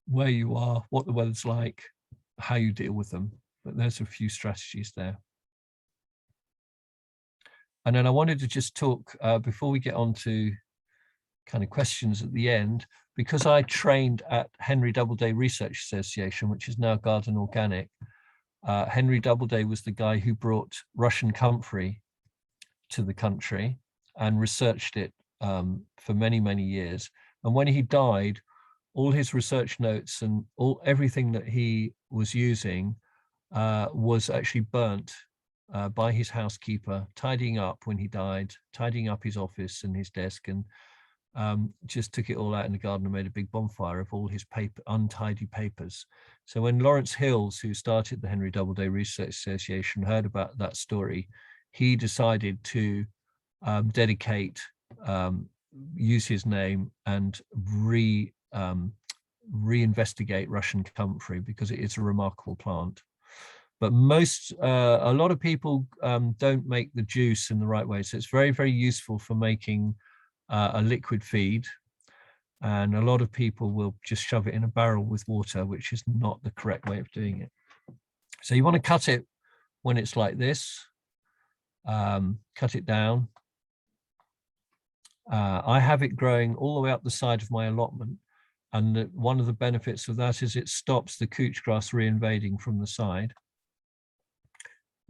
where you are, what the weather's like, how you deal with them. But there's a few strategies there. And then I wanted to just talk, before we get on to kind of questions at the end, because I trained at Henry Doubleday Research Association, which is now Garden Organic. Henry Doubleday was the guy who brought Russian comfrey to the country and researched it for many, many years. And when he died, all his research notes and everything that he was using was actually burnt by his housekeeper, tidying up when he died, tidying up his office and his desk, and just took it all out in the garden and made a big bonfire of all his untidy papers. So when Lawrence Hills, who started the Henry Doubleday Research Association, heard about that story, he decided to dedicate, use his name and reinvestigate Russian comfrey, because it is a remarkable plant. But a lot of people don't make the juice in the right way. So it's very, very useful for making a liquid feed. And a lot of people will just shove it in a barrel with water, which is not the correct way of doing it. So you want to cut it when it's like this, cut it down. I have it growing all the way up the side of my allotment. And one of the benefits of that is it stops the cooch grass reinvading from the side.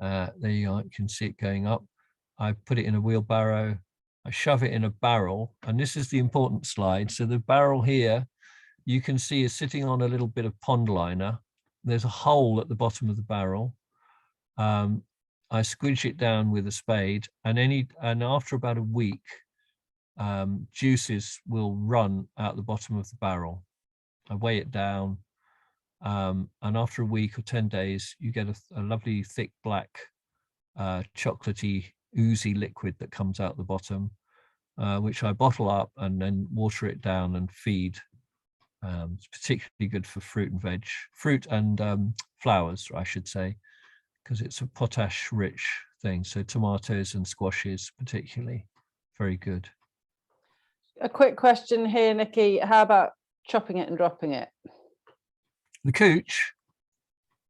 There you are, you can see it going up. I put it in a wheelbarrow, I shove it in a barrel, and this is the important slide. So the barrel here, you can see is sitting on a little bit of pond liner. There's a hole at the bottom of the barrel. I squidge it down with a spade, and after about a week, juices will run out the bottom of the barrel. I weigh it down, and after a week or 10 days, you get a lovely thick black chocolatey oozy liquid that comes out the bottom, which I bottle up and then water it down and feed. It's particularly good for fruit and flowers, I should say, because it's a potash rich thing. So tomatoes and squashes particularly very good. A quick question here, Nicky. How about chopping it and dropping it? The cooch?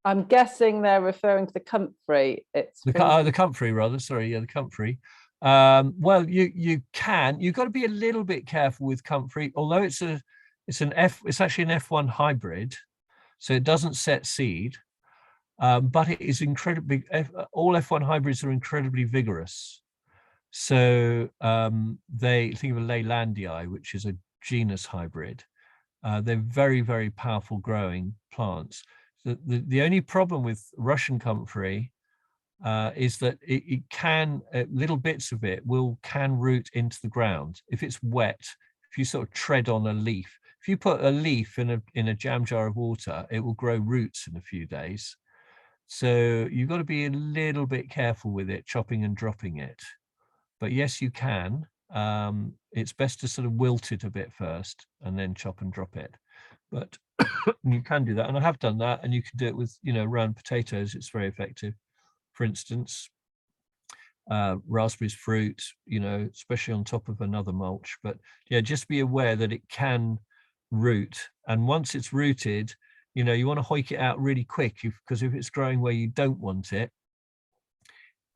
I'm guessing they're referring to the comfrey. It's the comfrey, rather. Sorry, yeah, the comfrey. Well, you can. You've got to be a little bit careful with comfrey, although it's actually an F1 hybrid, so it doesn't set seed, but it is incredibly. All F1 hybrids are incredibly vigorous. So they think of a Leylandii, which is a genus hybrid. They're very, very powerful growing plants. The only problem with Russian comfrey is that it can, little bits of it can root into the ground. If it's wet, if you sort of tread on a leaf, if you put a leaf in a jam jar of water, it will grow roots in a few days. So you've got to be a little bit careful with it, chopping and dropping it. But yes, you can. It's best to sort of wilt it a bit first and then chop and drop it. But you can do that, and I have done that, and you can do it with, round potatoes. It's very effective. For instance, raspberries, fruit, especially on top of another mulch. But yeah, just be aware that it can root, and once it's rooted, you want to hoik it out really quick, because if it's growing where you don't want it,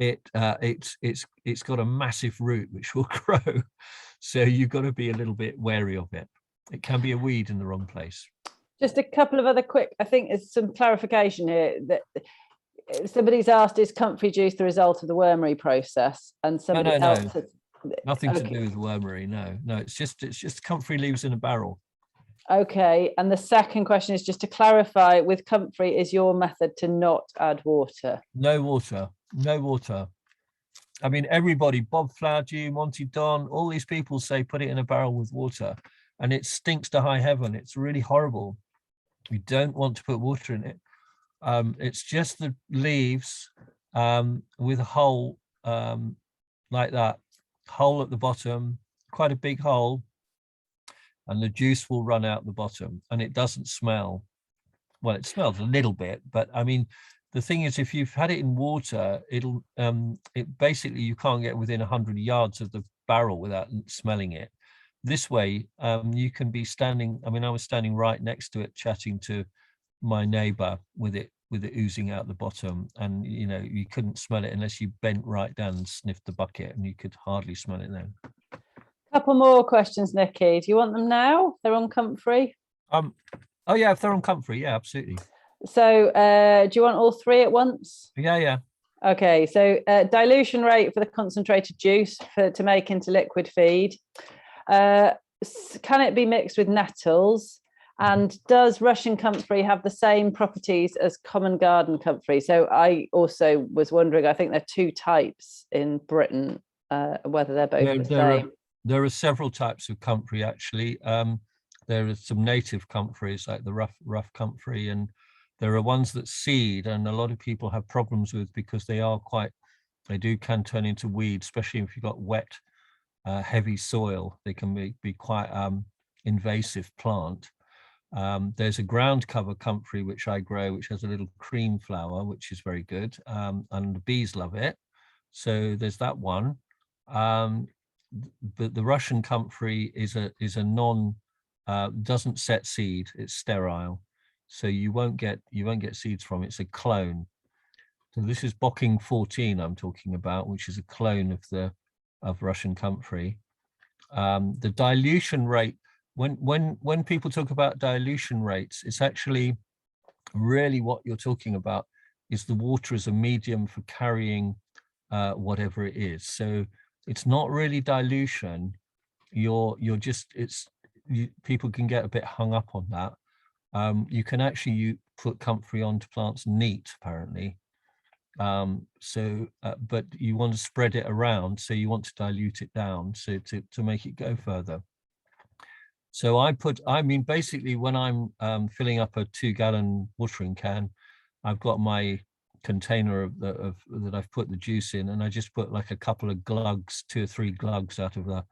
it's got a massive root which will grow. So you've got to be a little bit wary of it. It can be a weed in the wrong place. Just a couple of other quick, I think there's some clarification here that somebody's asked, is comfrey juice the result of the wormery process? And somebody else has, nothing to do with wormery. No, it's just comfrey leaves in a barrel. Okay, and the second question is just to clarify, with comfrey, is your method to not add water? No water. I mean, everybody, Bob Flowerdew, Monty Don, all these people say put it in a barrel with water, and it stinks to high heaven. It's really horrible. You don't want to put water in it. It's just the leaves with a hole like that, hole at the bottom, quite a big hole, and the juice will run out the bottom, and it doesn't smell. Well, it smells a little bit, but I mean, the thing is, if you've had it in water, it basically, you can't get within 100 yards of the barrel without smelling it. This way, you can be standing, I mean, I was standing right next to it, chatting to my neighbor with it oozing out the bottom, and you couldn't smell it unless you bent right down and sniffed the bucket, and you could hardly smell it then. Couple more questions, Nicky. Do you want them now? They're on comfrey. Oh yeah, if they're on comfrey, yeah, absolutely. So do you want all three at once? Yeah. Okay, so dilution rate for the concentrated juice to make into liquid feed. Can it be mixed with nettles? And does Russian comfrey have the same properties as common garden comfrey? So I also was wondering, I think there are two types in Britain, whether they're both the same. There are several types of comfrey, actually. There are some native comfreys like the rough comfrey, and there are ones that seed, and a lot of people have problems with because they can turn into weeds, especially if you've got wet, heavy soil. They can be quite invasive plant. There's a ground cover comfrey which I grow, which has a little cream flower, which is very good, and the bees love it. So there's that one. But the Russian comfrey is a non doesn't set seed. It's sterile, so you won't get seeds from it. It's a clone. So this is Bocking 14 I'm talking about, which is a clone of Russian comfrey. The dilution rate, when people talk about dilution rates, it's actually really what you're talking about is the water as a medium for carrying whatever it is. So it's not really dilution. People can get a bit hung up on that. You can actually put comfrey onto plants neat, apparently. But you want to spread it around, so you want to dilute it down, so to make it go further. So basically when I'm filling up a 2-gallon watering can, I've got my container that I've put the juice in, and I just put like a couple of glugs, 2 or 3 glugs out of a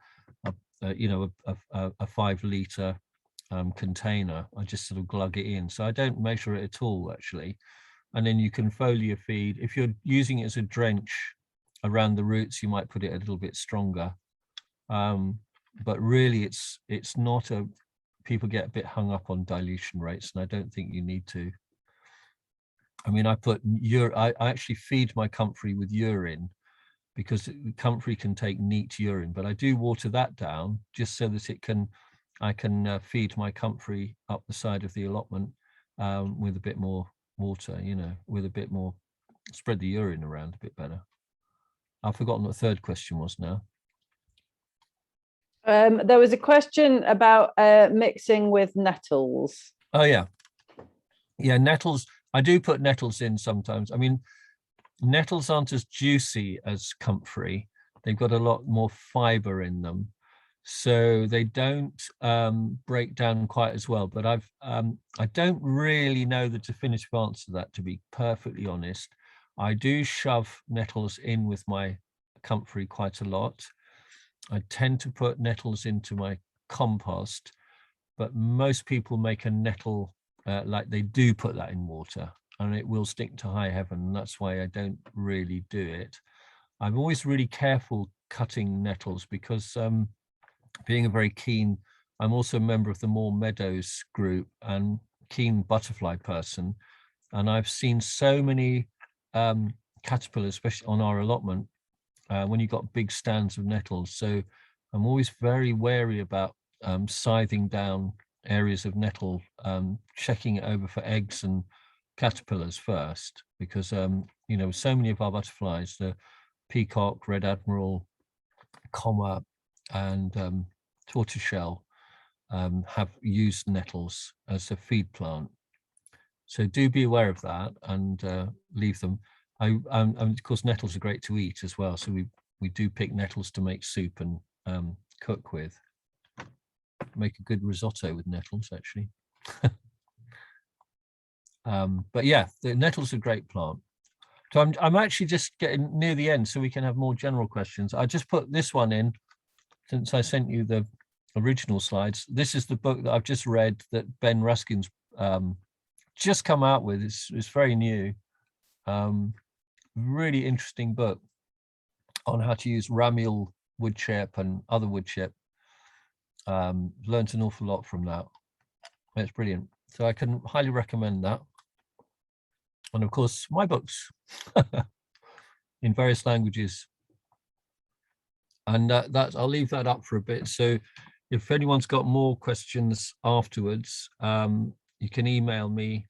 5-litre container. I just sort of glug it in, so I don't measure it at all, actually. And then you can foliar feed. If you're using it as a drench around the roots, you might put it a little bit stronger. But really, it's not people get a bit hung up on dilution rates, and I don't think you need to. I mean, I actually feed my comfrey with urine, because comfrey can take neat urine, but I do water that down just so that I can feed my comfrey up the side of the allotment with a bit more water, with a bit more, spread the urine around a bit better. I've forgotten what the third question was now. There was a question about mixing with nettles. Oh yeah, nettles. I do put nettles in sometimes. I mean, nettles aren't as juicy as comfrey. They've got a lot more fiber in them, so they don't break down quite as well. But I don't really know the definitive answer to that, to be perfectly honest. I do shove nettles in with my comfrey quite a lot. I tend to put nettles into my compost, but most people make a nettle like they do put that in water, and it will stick to high heaven, and that's why I don't really do it. I'm always really careful cutting nettles, because being a very keen, I'm also a member of the Moor Meadows group and keen butterfly person, and I've seen so many caterpillars, especially on our allotment, when you've got big stands of nettles. So I'm always very wary about scything down areas of nettle, checking it over for eggs and caterpillars first, because so many of our butterflies, the peacock, red admiral, comma, and tortoiseshell, have used nettles as a feed plant. So do be aware of that and leave them. Of course, nettles are great to eat as well, so we do pick nettles to make soup and cook with. Make a good risotto with nettles, actually. But yeah, the nettle's a great plant. So I'm actually just getting near the end, so we can have more general questions. I just put this one in since I sent you the original slides. This is the book that I've just read that Ben Ruskin's just come out with. It's very new. Really interesting book on how to use ramial wood chip and other wood chip. Learned an awful lot from that. It's brilliant. So I can highly recommend that. And of course, my books in various languages. And I'll leave that up for a bit. So if anyone's got more questions afterwards, you can email me,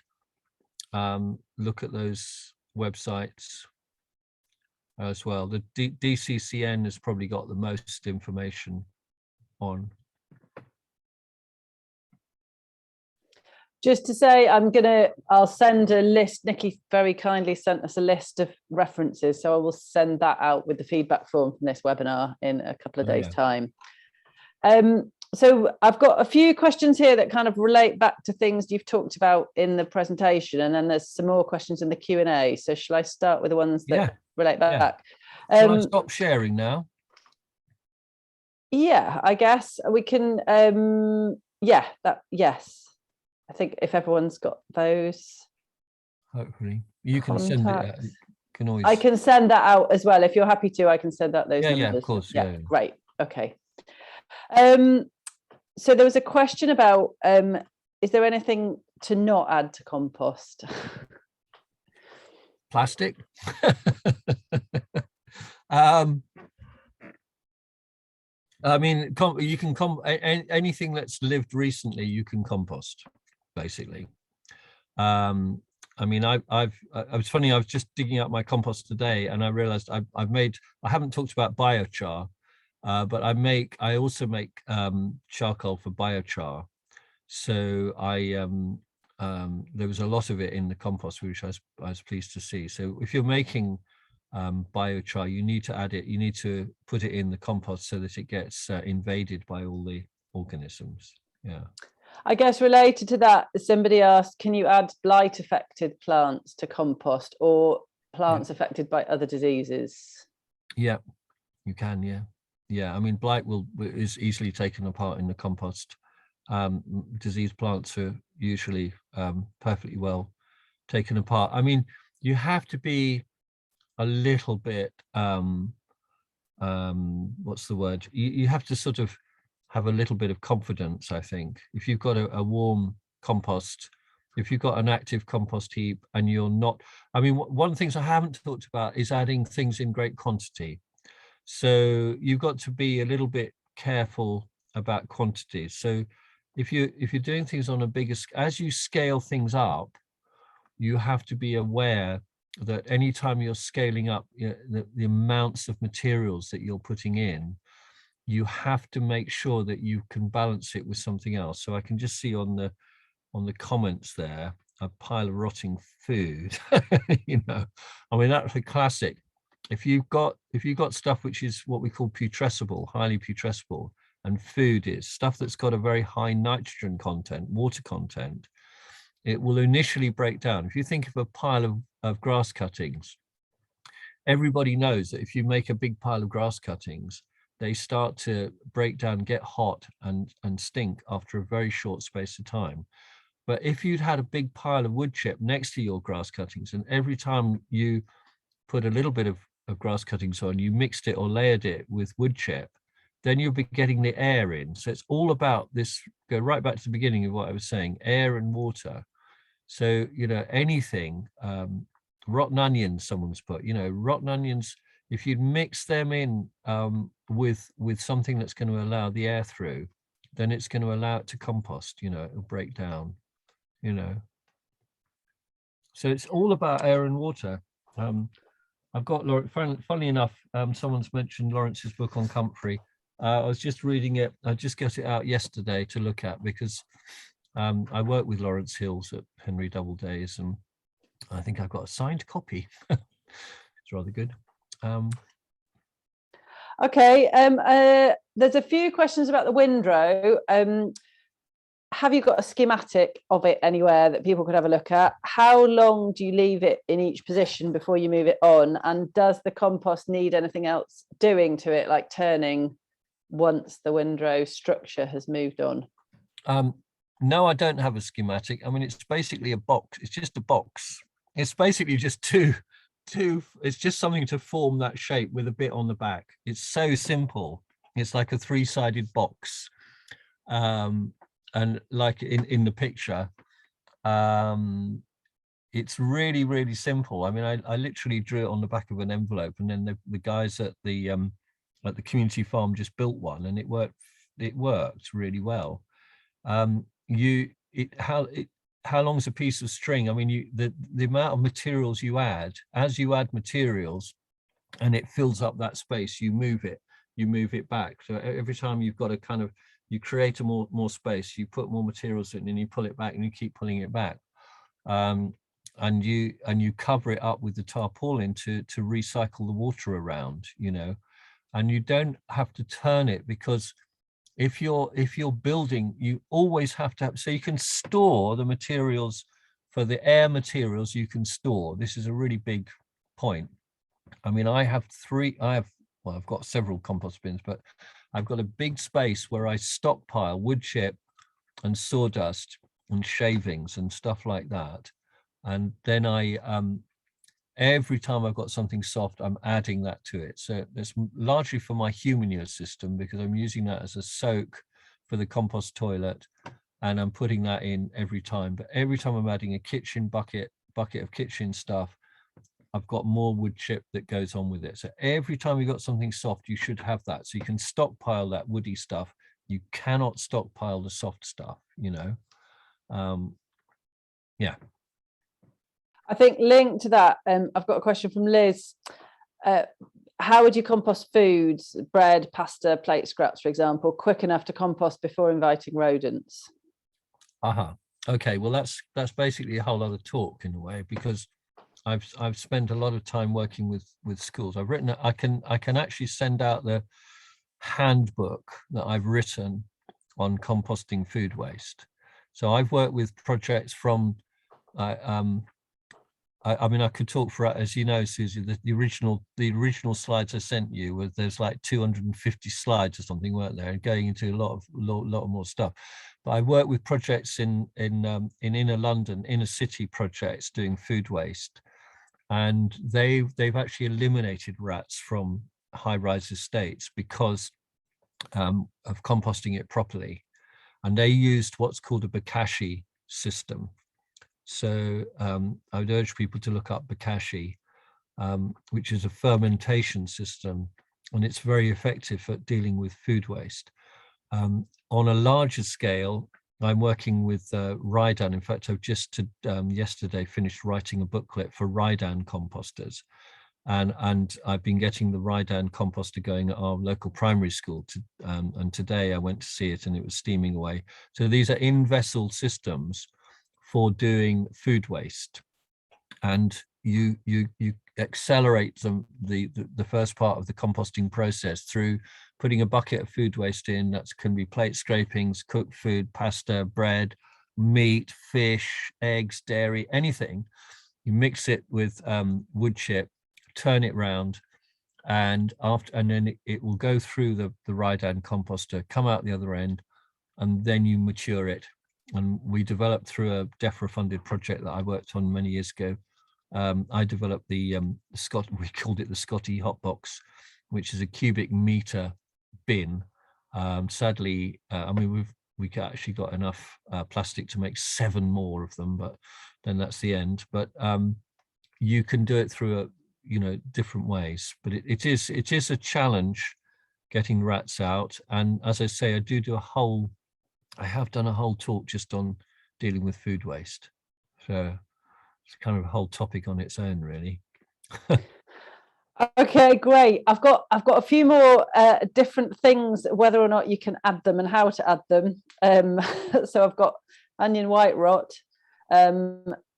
look at those websites. as well. The DCCN has probably got the most information on. Just to say, I'll send a list. Nicky very kindly sent us a list of references, so I will send that out with the feedback form from this webinar in a couple of days' time. So I've got a few questions here that kind of relate back to things you've talked about in the presentation, and then there's some more questions in the Q&A. So shall I start with the ones that relate back? Shall I stop sharing now? Yeah, I guess we can. Yes. I think if everyone's got those, hopefully you can send it out. Can always... I can send that out as well if you're happy to. I can send out those numbers. Yeah, of course. Yeah, great. Okay. So there was a question about is there anything to not add to compost? Plastic. I mean, you can anything that's lived recently, you can compost, basically. I mean, I was funny. I was just digging out my compost today, and I realized I haven't talked about biochar, but I also make charcoal for biochar. So there was a lot of it in the compost, which I was pleased to see. So if you're making biochar, you need to add it. You need to put it in the compost so that it gets invaded by all the organisms. Yeah. I guess related to that, somebody asked, can you add blight affected plants to compost, or plants affected by other diseases? Yeah, you can. Yeah. I mean, blight is easily taken apart in the compost. Diseased plants are usually perfectly well taken apart. I mean, you have to be a little bit what's the word? You have to sort of have a little bit of confidence, I think. If you've got a warm compost, if you've got an active compost heap and you're not, I mean, one of the things I haven't talked about is adding things in great quantity. So you've got to be a little bit careful about quantities. So if you're doing things on a bigger scale, as you scale things up, you have to be aware that anytime you're scaling up the amounts of materials that you're putting in, you have to make sure that you can balance it with something else. So I can just see on the comments there a pile of rotting food. You know, I mean, that's a classic. If you've got stuff which is what we call putrescible, highly putrescible, and food is stuff that's got a very high nitrogen content, water content, it will initially break down. If you think of a pile of grass cuttings, everybody knows that if you make a big pile of grass cuttings, they start to break down, get hot and stink after a very short space of time. But if you'd had a big pile of wood chip next to your grass cuttings, and every time you put a little bit of grass cuttings on, you mixed it or layered it with wood chip, then you'll be getting the air in. So it's all about this, go right back to the beginning of what I was saying, air and water. So, you know, anything, rotten onions, someone's put, you know, rotten onions, if you'd mix them in with something that's going to allow the air through, then it's going to allow it to compost, you know, it'll break down, you know. So it's all about air and water. I've got, funnily enough, someone's mentioned Lawrence's book on Comfrey. I was just reading it. I just got it out yesterday to look at because I work with Lawrence Hills at Henry Doubleday's, and I think I've got a signed copy. It's rather good. Okay, there's a few questions about the Windrow. Have you got a schematic of it anywhere that people could have a look at? How long do you leave it in each position before you move it on? And does the compost need anything else doing to it, like turning once the Windrow structure has moved on? No, I don't have a schematic. I mean, it's basically a box. It's just a box. It's basically just it's just something to form that shape with a bit on the back. It's so simple. It's like a three-sided box. And like in the picture, it's really, really simple. I mean, I literally drew it on the back of an envelope, and then the guys at the community farm just built one, and it worked really well. How long's a piece of string? I mean, the amount of materials you add, as you add materials, and it fills up that space, you move it back. So every time you've got to kind of, you create a more space, you put more materials in and you pull it back and you keep pulling it back. And you cover it up with the tarpaulin to recycle the water around, you know, and you don't have to turn it, because if you're building, you always have to have, so you can store the materials. For the air materials, you can store. This is a really big point. I mean, I've got several compost bins, but I've got a big space where I stockpile wood chip and sawdust and shavings and stuff like that. And then every time I've got something soft, I'm adding that to it. So it's largely for my human manure system, because I'm using that as a soak for the compost toilet, and I'm putting that in every time. But every time I'm adding a kitchen bucket of kitchen stuff, I've got more wood chip that goes on with it. So every time you've got something soft, you should have that. So you can stockpile that woody stuff. You cannot stockpile the soft stuff, you know. Yeah. I think linked to that, I've got a question from Liz. How would you compost foods, bread, pasta, plate scraps, for example, quick enough to compost before inviting rodents? Okay, well, that's basically a whole other talk in a way, because I've spent a lot of time working with schools. I've written, I can actually send out the handbook that I've written on composting food waste. So I've worked with projects from, I mean, I could talk for, as you know, Susie, the original slides I sent you, there's like 250 slides or something, weren't there, and going into a lot more stuff. But I work with projects in inner London, inner city projects doing food waste, and they've actually eliminated rats from high-rise estates because of composting it properly, and they used what's called a bokashi system. So I would urge people to look up bokashi, which is a fermentation system, and it's very effective at dealing with food waste. On a larger scale, I'm working with Rhydon. In fact, I've just yesterday finished writing a booklet for Rhydon composters. And I've been getting the Rhydon composter going at our local primary school. And today I went to see it and it was steaming away. So these are in-vessel systems for doing food waste. And you accelerate the first part of the composting process through putting a bucket of food waste in. That can be plate scrapings, cooked food, pasta, bread, meat, fish, eggs, dairy, anything. You mix it with wood chip, turn it round, and then it will go through the Rhydon composter, come out the other end, and then you mature it. And we developed through a DEFRA-funded project that I worked on many years ago. I developed we called it the Scotty Hotbox, which is a cubic meter bin. Sadly, I mean, we actually got enough plastic to make 7 more of them, but then that's the end. But you can do it through different ways. But it is a challenge getting rats out. And as I say, I have done a whole talk just on dealing with food waste. So it's kind of a whole topic on its own, really. Okay, great. I've got a few more different things, whether or not you can add them and how to add them. So I've got onion white rot,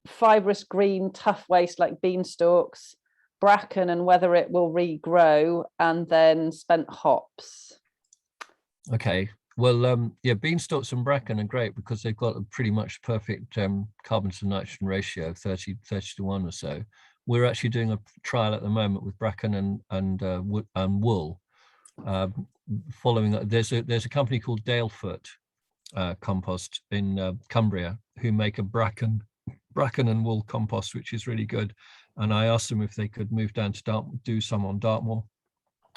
fibrous green tough waste like beanstalks, bracken and whether it will regrow, and then spent hops. Okay. Well, yeah, beanstalks and bracken are great because they've got a pretty much perfect carbon to nitrogen ratio, 30 to 1 or so. We're actually doing a trial at the moment with bracken and wool. Following there's a company called Dalefoot Compost in Cumbria who make a bracken and wool compost, which is really good. And I asked them if they could move down to do some on Dartmoor,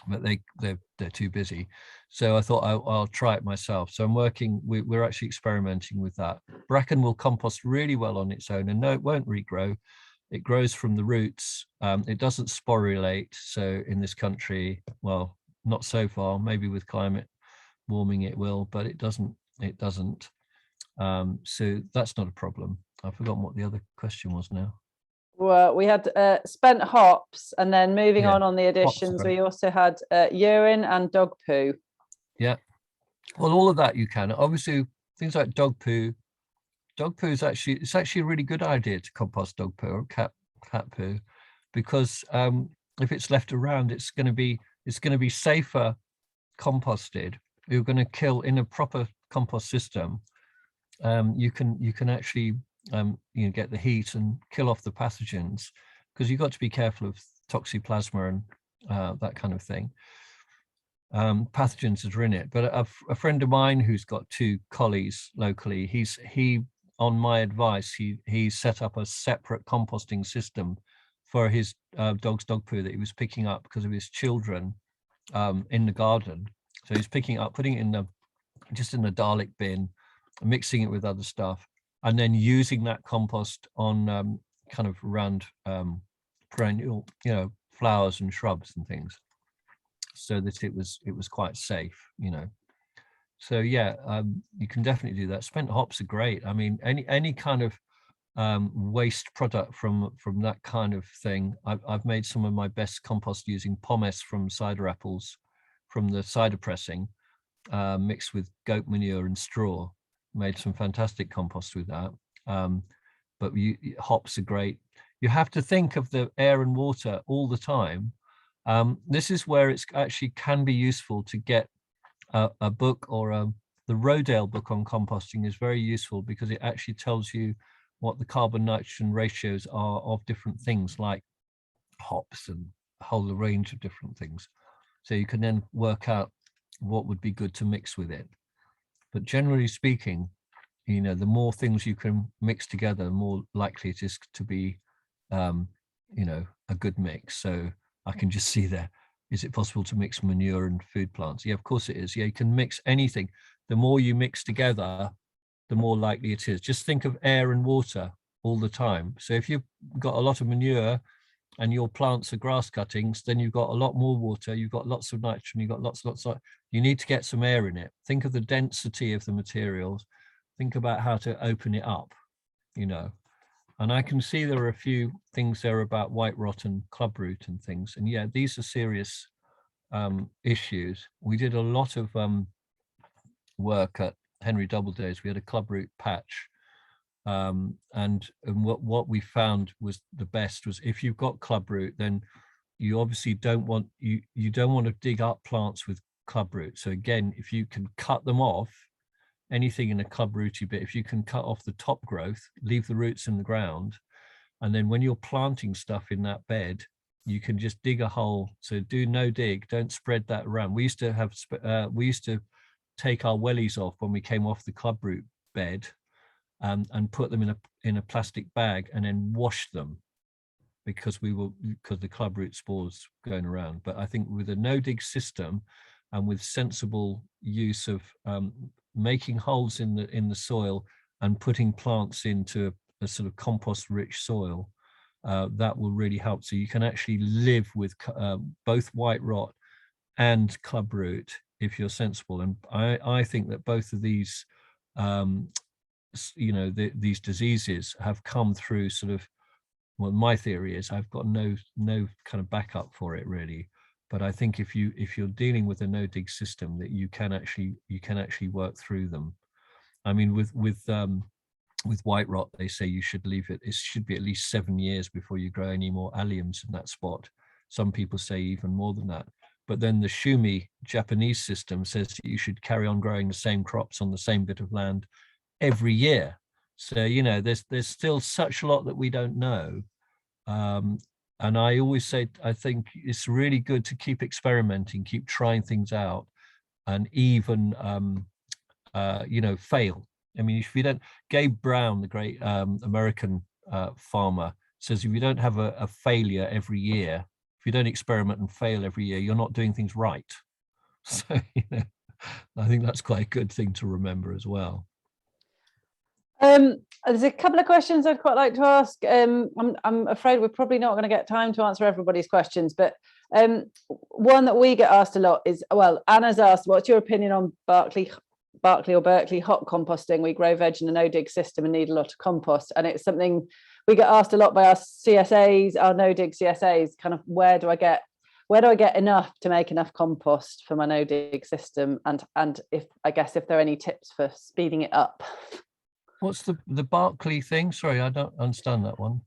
but they're too busy. So I thought I'll try it myself. So we're actually experimenting with that. Bracken will compost really well on its own, and no, it won't regrow. It grows from the roots. It doesn't sporulate. So in this country, well, not so far, maybe with climate warming it will, but it doesn't. So that's not a problem. I've forgotten what the other question was now. Well, we had spent hops, and then moving Yeah, on the additions, great. we also had urine and dog poo. Yeah. Well, all of that you can. Obviously, things like dog poo. Dog poo is actually a really good idea to compost dog poo or cat poo, because if it's left around, it's going to be safer composted. You're going to kill in a proper compost system. You can actually get the heat and kill off the pathogens, because you've got to be careful of toxoplasma and that kind of thing. Pathogens that are in it. But a friend of mine who's got 2 collies locally, he on my advice, he set up a separate composting system for his dog's dog poo that he was picking up because of his children in the garden. So he's picking it up, putting it in the Dalek bin, mixing it with other stuff, and then using that compost on kind of around perennial, flowers and shrubs and things, so that it was quite safe, So yeah, you can definitely do that. Spent hops are great. I mean, any kind of waste product from that kind of thing. I've made some of my best compost using pomace from cider apples, from the cider pressing, mixed with goat manure and straw. Made some fantastic compost with that. But hops are great. You have to think of the air and water all the time. This is where it's actually can be useful to get a book, or the Rodale book on composting is very useful, because it actually tells you what the carbon nitrogen ratios are of different things like hops and a whole range of different things. So you can then work out what would be good to mix with it. But generally speaking, the more things you can mix together, the more likely it is to be a good mix. So I can just see there, is it possible to mix manure and food plants? Yeah, of course it is. Yeah, you can mix anything. The more you mix together, the more likely it is. Just think of air and water all the time. So if you've got a lot of manure and your plants are grass cuttings, then you've got a lot more water, you've got lots of nitrogen, you've got lots of, you need to get some air in it. Think of the density of the materials. Think about how to open it up, And I can see there are a few things there about white rot and clubroot and things. And yeah, these are serious issues. We did a lot of work at Henry Doubleday's. We had a clubroot patch. And what we found was the best was, if you've got clubroot, then you obviously don't want to dig up plants with clubroot. So again, if you can cut them off, anything in a clubrooty bit, if you can cut off the top growth, leave the roots in the ground, and then when you're planting stuff in that bed, you can just dig a hole. So do no dig, don't spread that around. We used to take our wellies off when we came off the clubroot bed, and put them in a plastic bag and then wash them, because the clubroot spores going around. But I think with a no dig system and with sensible use of making holes in the soil and putting plants into a sort of compost rich soil, that will really help. So you can actually live with both white rot and clubroot if you're sensible. And I think that both of these these diseases have come through sort of, well, my theory is, I've got no kind of backup for it really, but I think if you're dealing with a no dig system, that you can actually work through them. I mean, with white rot, they say you should leave it should be at least 7 years before you grow any more alliums in that spot. Some people say even more than that. But then the Shumi Japanese system says that you should carry on growing the same crops on the same bit of land every year. So there's still such a lot that we don't know, and I always say, I think it's really good to keep experimenting, keep trying things out, and even fail. I mean, if you don't, Gabe Brown, the great American farmer, says if you don't have a failure every year, if you don't experiment and fail every year, you're not doing things right. So I think that's quite a good thing to remember as well. There's a couple of questions I'd quite like to ask. I'm afraid we're probably not going to get time to answer everybody's questions, but one that we get asked a lot is, well, Anna's asked, what's your opinion on Berkeley hot composting? We grow veg in a no dig system and need a lot of compost, and it's something we get asked a lot by our CSAs, our no dig CSAs, kind of where do I get enough to make enough compost for my no dig system, and if there are any tips for speeding it up. What's the Barclay thing? Sorry, I don't understand that one.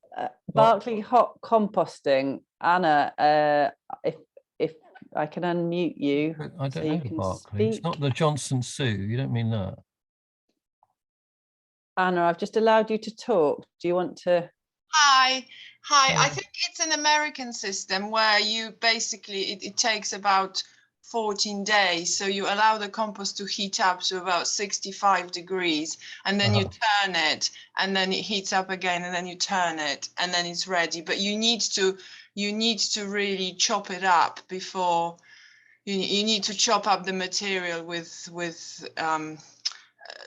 Barclay hot composting. Anna, if I can unmute you, I don't so know you the can Barclay. speak. It's not the Johnson Sue. You don't mean that? Anna, I've just allowed you to talk. Do you want to? Hi. I think it's an American system where you basically, it takes about 14 days. So you allow the compost to heat up to about 65 degrees, and then you turn it, and then it heats up again, and then you turn it, and then it's ready. But you need to really chop it up before you need to chop up the material with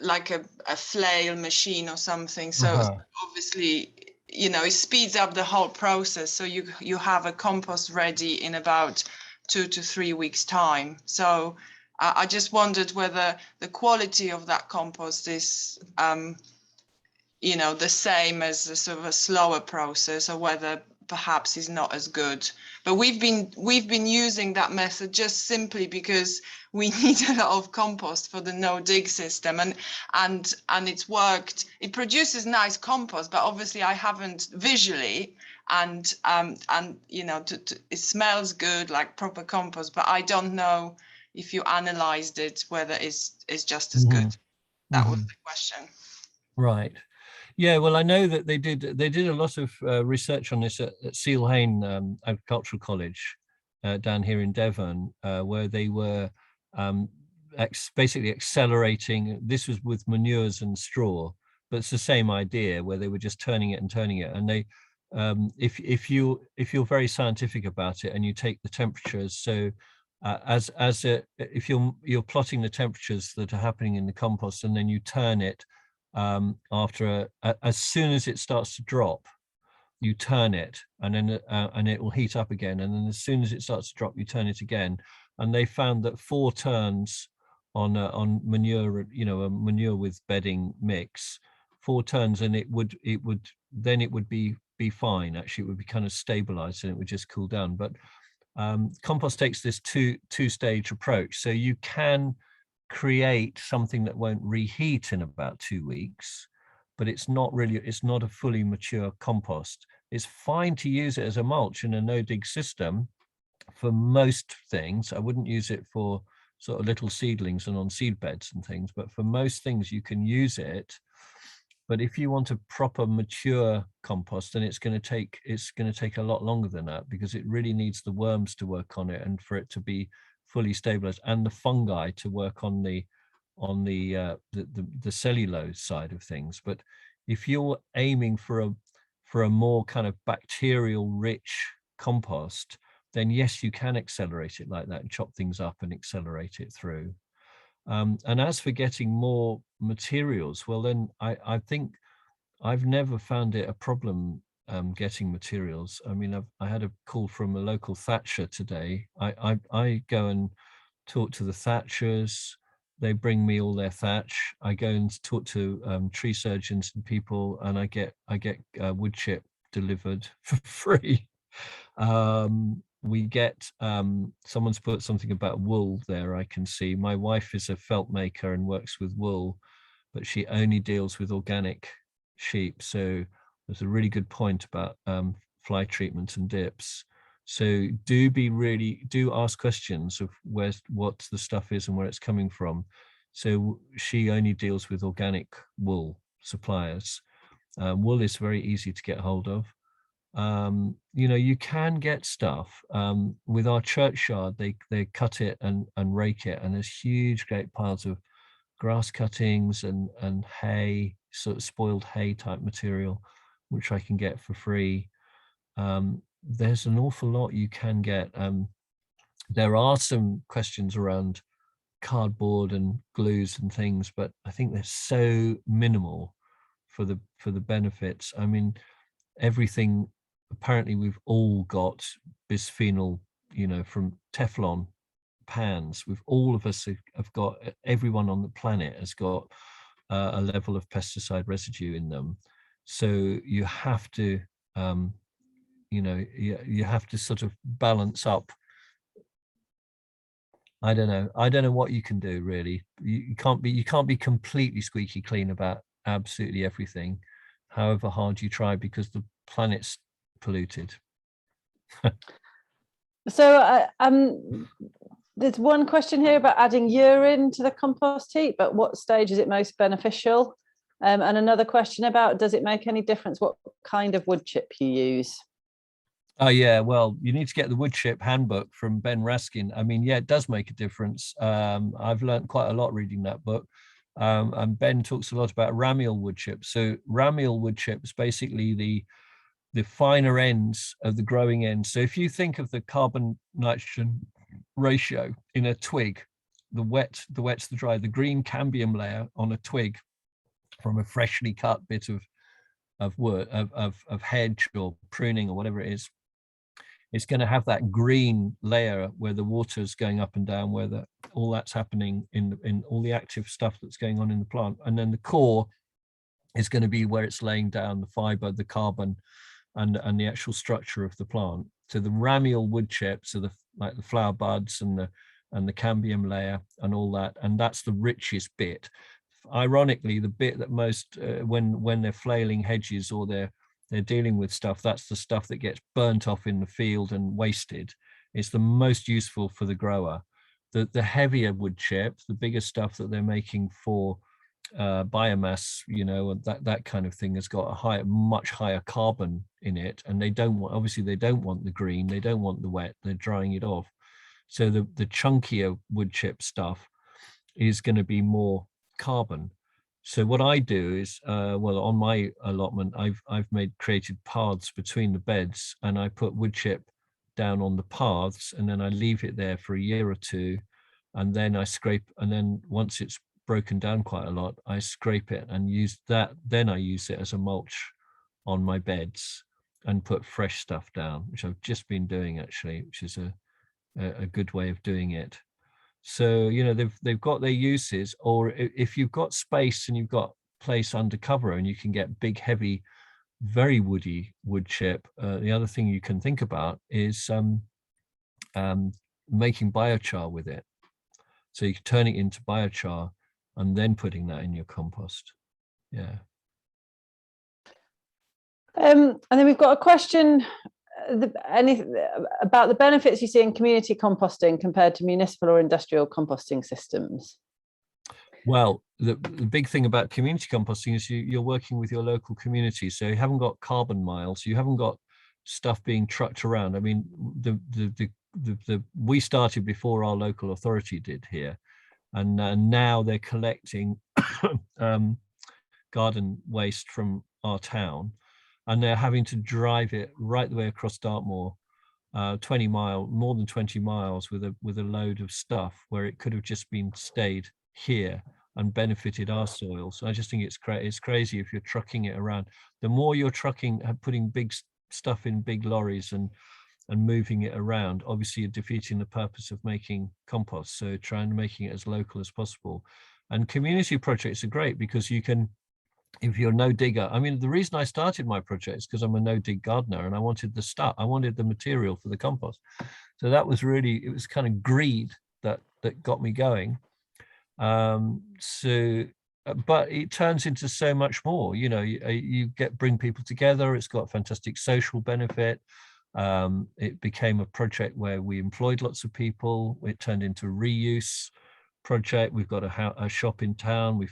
like a flail machine or something. So obviously, it speeds up the whole process. So you have a compost ready in about 2 to 3 weeks time. So I just wondered whether the quality of that compost is, the same as a sort of a slower process, or whether perhaps is not as good. But we've been using that method just simply because we need a lot of compost for the no dig system, and it's worked. It produces nice compost, but obviously I haven't visually, and it smells good like proper compost, but I don't know if you analyzed it whether it's just as good. That was the question. Right. Yeah, well, I know that they did a lot of research on this at Seal Hayne Agricultural College down here in Devon, where they were basically accelerating. This was with manures and straw, but it's the same idea, where they were just turning it. And they, if you're very scientific about it and you take the temperatures, so if you're plotting the temperatures that are happening in the compost, and then you turn it. After as soon as it starts to drop, you turn it, and then and it will heat up again, and then as soon as it starts to drop, you turn it again. And they found that 4 turns on manure, a manure with bedding mix, 4 turns, and it would be fine. Actually, it would be kind of stabilized, and it would just cool down. But compost takes this two-stage approach, so you can create something that won't reheat in about 2 weeks, but it's not a fully mature compost. It's fine to use it as a mulch in a no dig system for most things. I wouldn't use it for sort of little seedlings and on seed beds and things, but for most things you can use it. But if you want a proper mature compost, then it's going to take a lot longer than that, because it really needs the worms to work on it, and for it to be fully stabilized, and the fungi to work on the cellulose side of things. But if you're aiming for a more kind of bacterial rich compost, then yes, you can accelerate it like that and chop things up and accelerate it through. And as for getting more materials, well, then I think I've never found it a problem getting materials. I mean, I had a call from a local thatcher today. I go and talk to the thatchers. They bring me all their thatch. I go and talk to tree surgeons and people, and I get wood chip delivered for free. We get someone's put something about wool there. I can see my wife is a felt maker and works with wool, but she only deals with organic sheep. So there's a really good point about fly treatment and dips. So do ask questions of what the stuff is and where it's coming from. So she only deals with organic wool suppliers. Wool is very easy to get hold of. You can get stuff with our churchyard. They cut it and rake it, and there's huge great piles of grass cuttings and hay, sort of spoiled hay type material, which I can get for free. There's an awful lot you can get. There are some questions around cardboard and glues and things, but I think they're so minimal for the benefits. I mean, everything, apparently we've all got bisphenol, from Teflon pans. All of us have got, everyone on the planet has got a level of pesticide residue in them. So you have to, you have to sort of balance up. I don't know what you can do really. You can't be completely squeaky clean about absolutely everything, however hard you try, because the planet's polluted. So there's one question here about adding urine to the compost heap. At what stage is it most beneficial? And another question about, does it make any difference what kind of wood chip you use? Oh yeah, well, you need to get the wood chip handbook from Ben Raskin. I mean, yeah, it does make a difference. I've learned quite a lot reading that book. And Ben talks a lot about ramial wood chips. So ramial wood chips, basically the finer ends of the growing ends. So if you think of the carbon nitrogen ratio in a twig, the wet to the dry, the green cambium layer on a twig from a freshly cut bit of wood, of hedge or pruning or whatever it is, it's going to have that green layer where the water's going up and down, where all that's happening in all the active stuff that's going on in the plant. And then the core is going to be where it's laying down the fiber, the carbon, and the actual structure of the plant. So the ramial wood chips are like the flower buds and the cambium layer and all that, and that's the richest bit. Ironically, the bit that most when they're flailing hedges or they're dealing with stuff, that's the stuff that gets burnt off in the field and wasted. It's the most useful for the grower. The heavier wood chip, the bigger stuff that they're making for biomass, and that kind of thing, has got a much higher carbon in it, and they don't want the green, they don't want the wet, they're drying it off. So the chunkier wood chip stuff is going to be more carbon. So what I do is, on my allotment, I've created paths between the beds, and I put wood chip down on the paths, and then I leave it there for a year or two, and then I scrape, and then once it's broken down quite a lot, I scrape it and use that. Then I use it as a mulch on my beds and put fresh stuff down, which I've just been doing actually, which is a good way of doing it. So they've got their uses. Or if you've got space and you've got place under cover and you can get big, heavy, very woody wood chip, the other thing you can think about is making biochar with it. So you can turn it into biochar and then putting that in your compost. Yeah. And then we've got a question about the benefits you see in community composting compared to municipal or industrial composting systems. Well, the big thing about community composting is you're working with your local community, so you haven't got carbon miles, you haven't got stuff being trucked around. I mean, we started before our local authority did here, and now they're collecting garden waste from our town, and they're having to drive it right the way across Dartmoor, more than 20 miles with a load of stuff, where it could have just been stayed here and benefited our soil. So I just think it's crazy if you're trucking it around. The more you're putting big stuff in big lorries and moving it around, obviously you're defeating the purpose of making compost. So trying to making it as local as possible. And community projects are great because you can, if you're a no digger, I mean, the reason I started my project is because I'm a no dig gardener and I wanted the material for the compost. So that was really, it was kind of greed that got me going. But it turns into so much more. You bring people together. It's got fantastic social benefit. It became a project where we employed lots of people. It turned into a reuse project. We've got a shop in town. We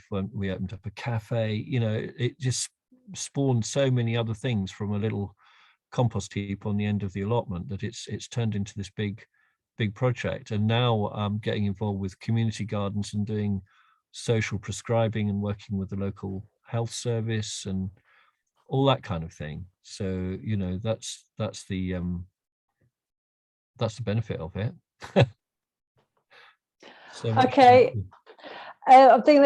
opened up a cafe. It just spawned so many other things from a little compost heap on the end of the allotment that it's turned into this big project. And now I'm getting involved with community gardens and doing social prescribing and working with the local health service and all that kind of thing. So that's the benefit of it. Okay. I think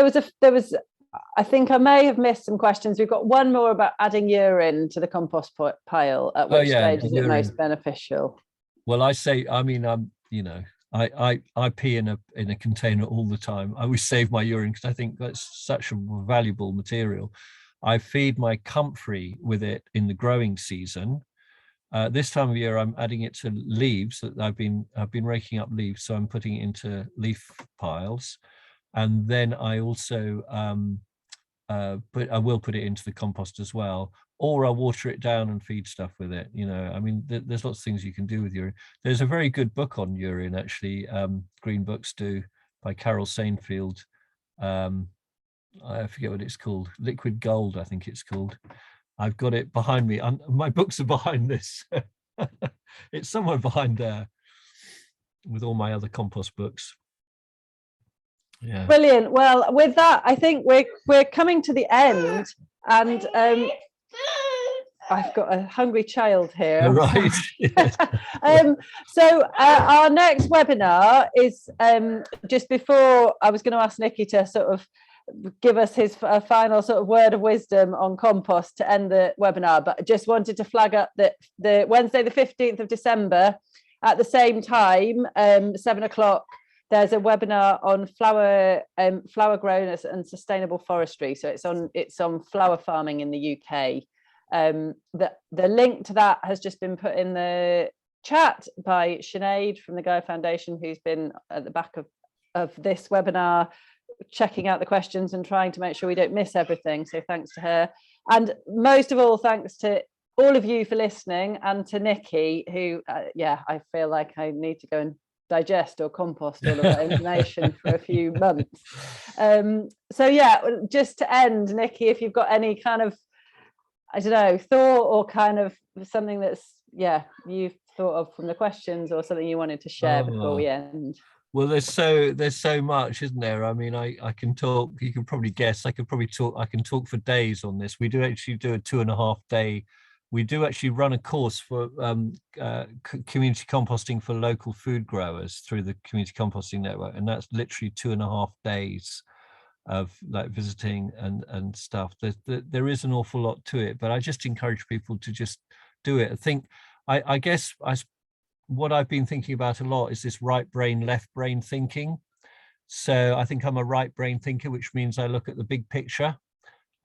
I think I may have missed some questions. We've got one more about adding urine to the compost pile. At which stage is it most beneficial? Well, I pee in a container all the time. I always save my urine because I think that's such a valuable material. I feed my Comfrey with it in the growing season. This time of year, I'm adding it to leaves that I've been raking up leaves, so I'm putting it into leaf piles, and then I also I will put it into the compost as well, or I'll water it down and feed stuff with it. You know, I mean, there's lots of things you can do with urine. There's a very good book on urine, actually. Green Books do, by Carol Sainfield. I forget what it's called. Liquid Gold, I think it's called. I've got it behind me. My books are behind this. It's somewhere behind there with all my other compost books. Yeah. Brilliant. Well, with that, I think we're coming to the end, and I've got a hungry child here. Right. So our next webinar is just before. I was going to ask Nicky to sort of give us his final sort of word of wisdom on compost to end the webinar, but I just wanted to flag up that the Wednesday the 15th of December at the same time, 7 o'clock, there's a webinar on flower grown and sustainable forestry. So it's on flower farming in the UK. The link to that has just been put in the chat by Sinead from the Gaia Foundation, who's been at the back of this webinar, checking out the questions and trying to make sure we don't miss everything. So thanks to her. And most of all, thanks to all of you for listening, and to Nicky, who, I feel like I need to go and digest or compost all of that information for a few months. So yeah, just to end, Nicky, if you've got any kind of, I don't know, thought or kind of something that's, you've thought of from the questions, or something you wanted to share before we end. Well, there's so much, isn't there? I mean, I can talk, you can probably guess, I can talk for days on this. We do actually do a 2.5 day, we do actually run a course for community composting for local food growers through the Community Composting Network, and that's literally 2.5 days of like visiting and stuff. There is an awful lot to it, but I just encourage people to just do it. I think, I guess what I've been thinking about a lot is this right brain, left brain thinking. So I think I'm a right brain thinker, which means I look at the big picture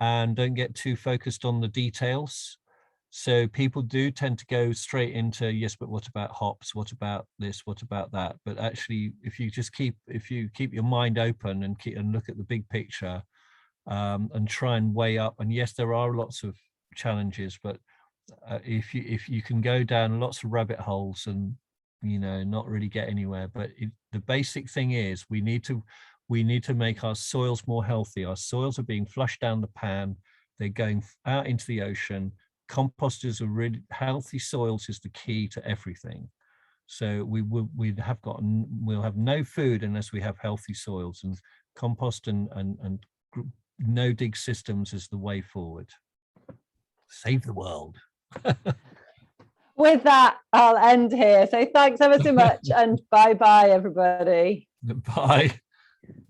and don't get too focused on the details. So people do tend to go straight into, yes, but what about hops? What about this? What about that? But actually, if you keep your mind open and look at the big picture, and try and weigh up, and yes, there are lots of challenges, but if you can go down lots of rabbit holes and not really get anywhere, but the basic thing is we need to make our soils more healthy. Our soils are being flushed down the pan, they're going out into the ocean. Composters are really healthy. Soils is the key to everything. So we'll have no food unless we have healthy soils, and compost and no dig systems is the way forward. Save the world. With that, I'll end here. So thanks ever so much, and bye everybody. Bye.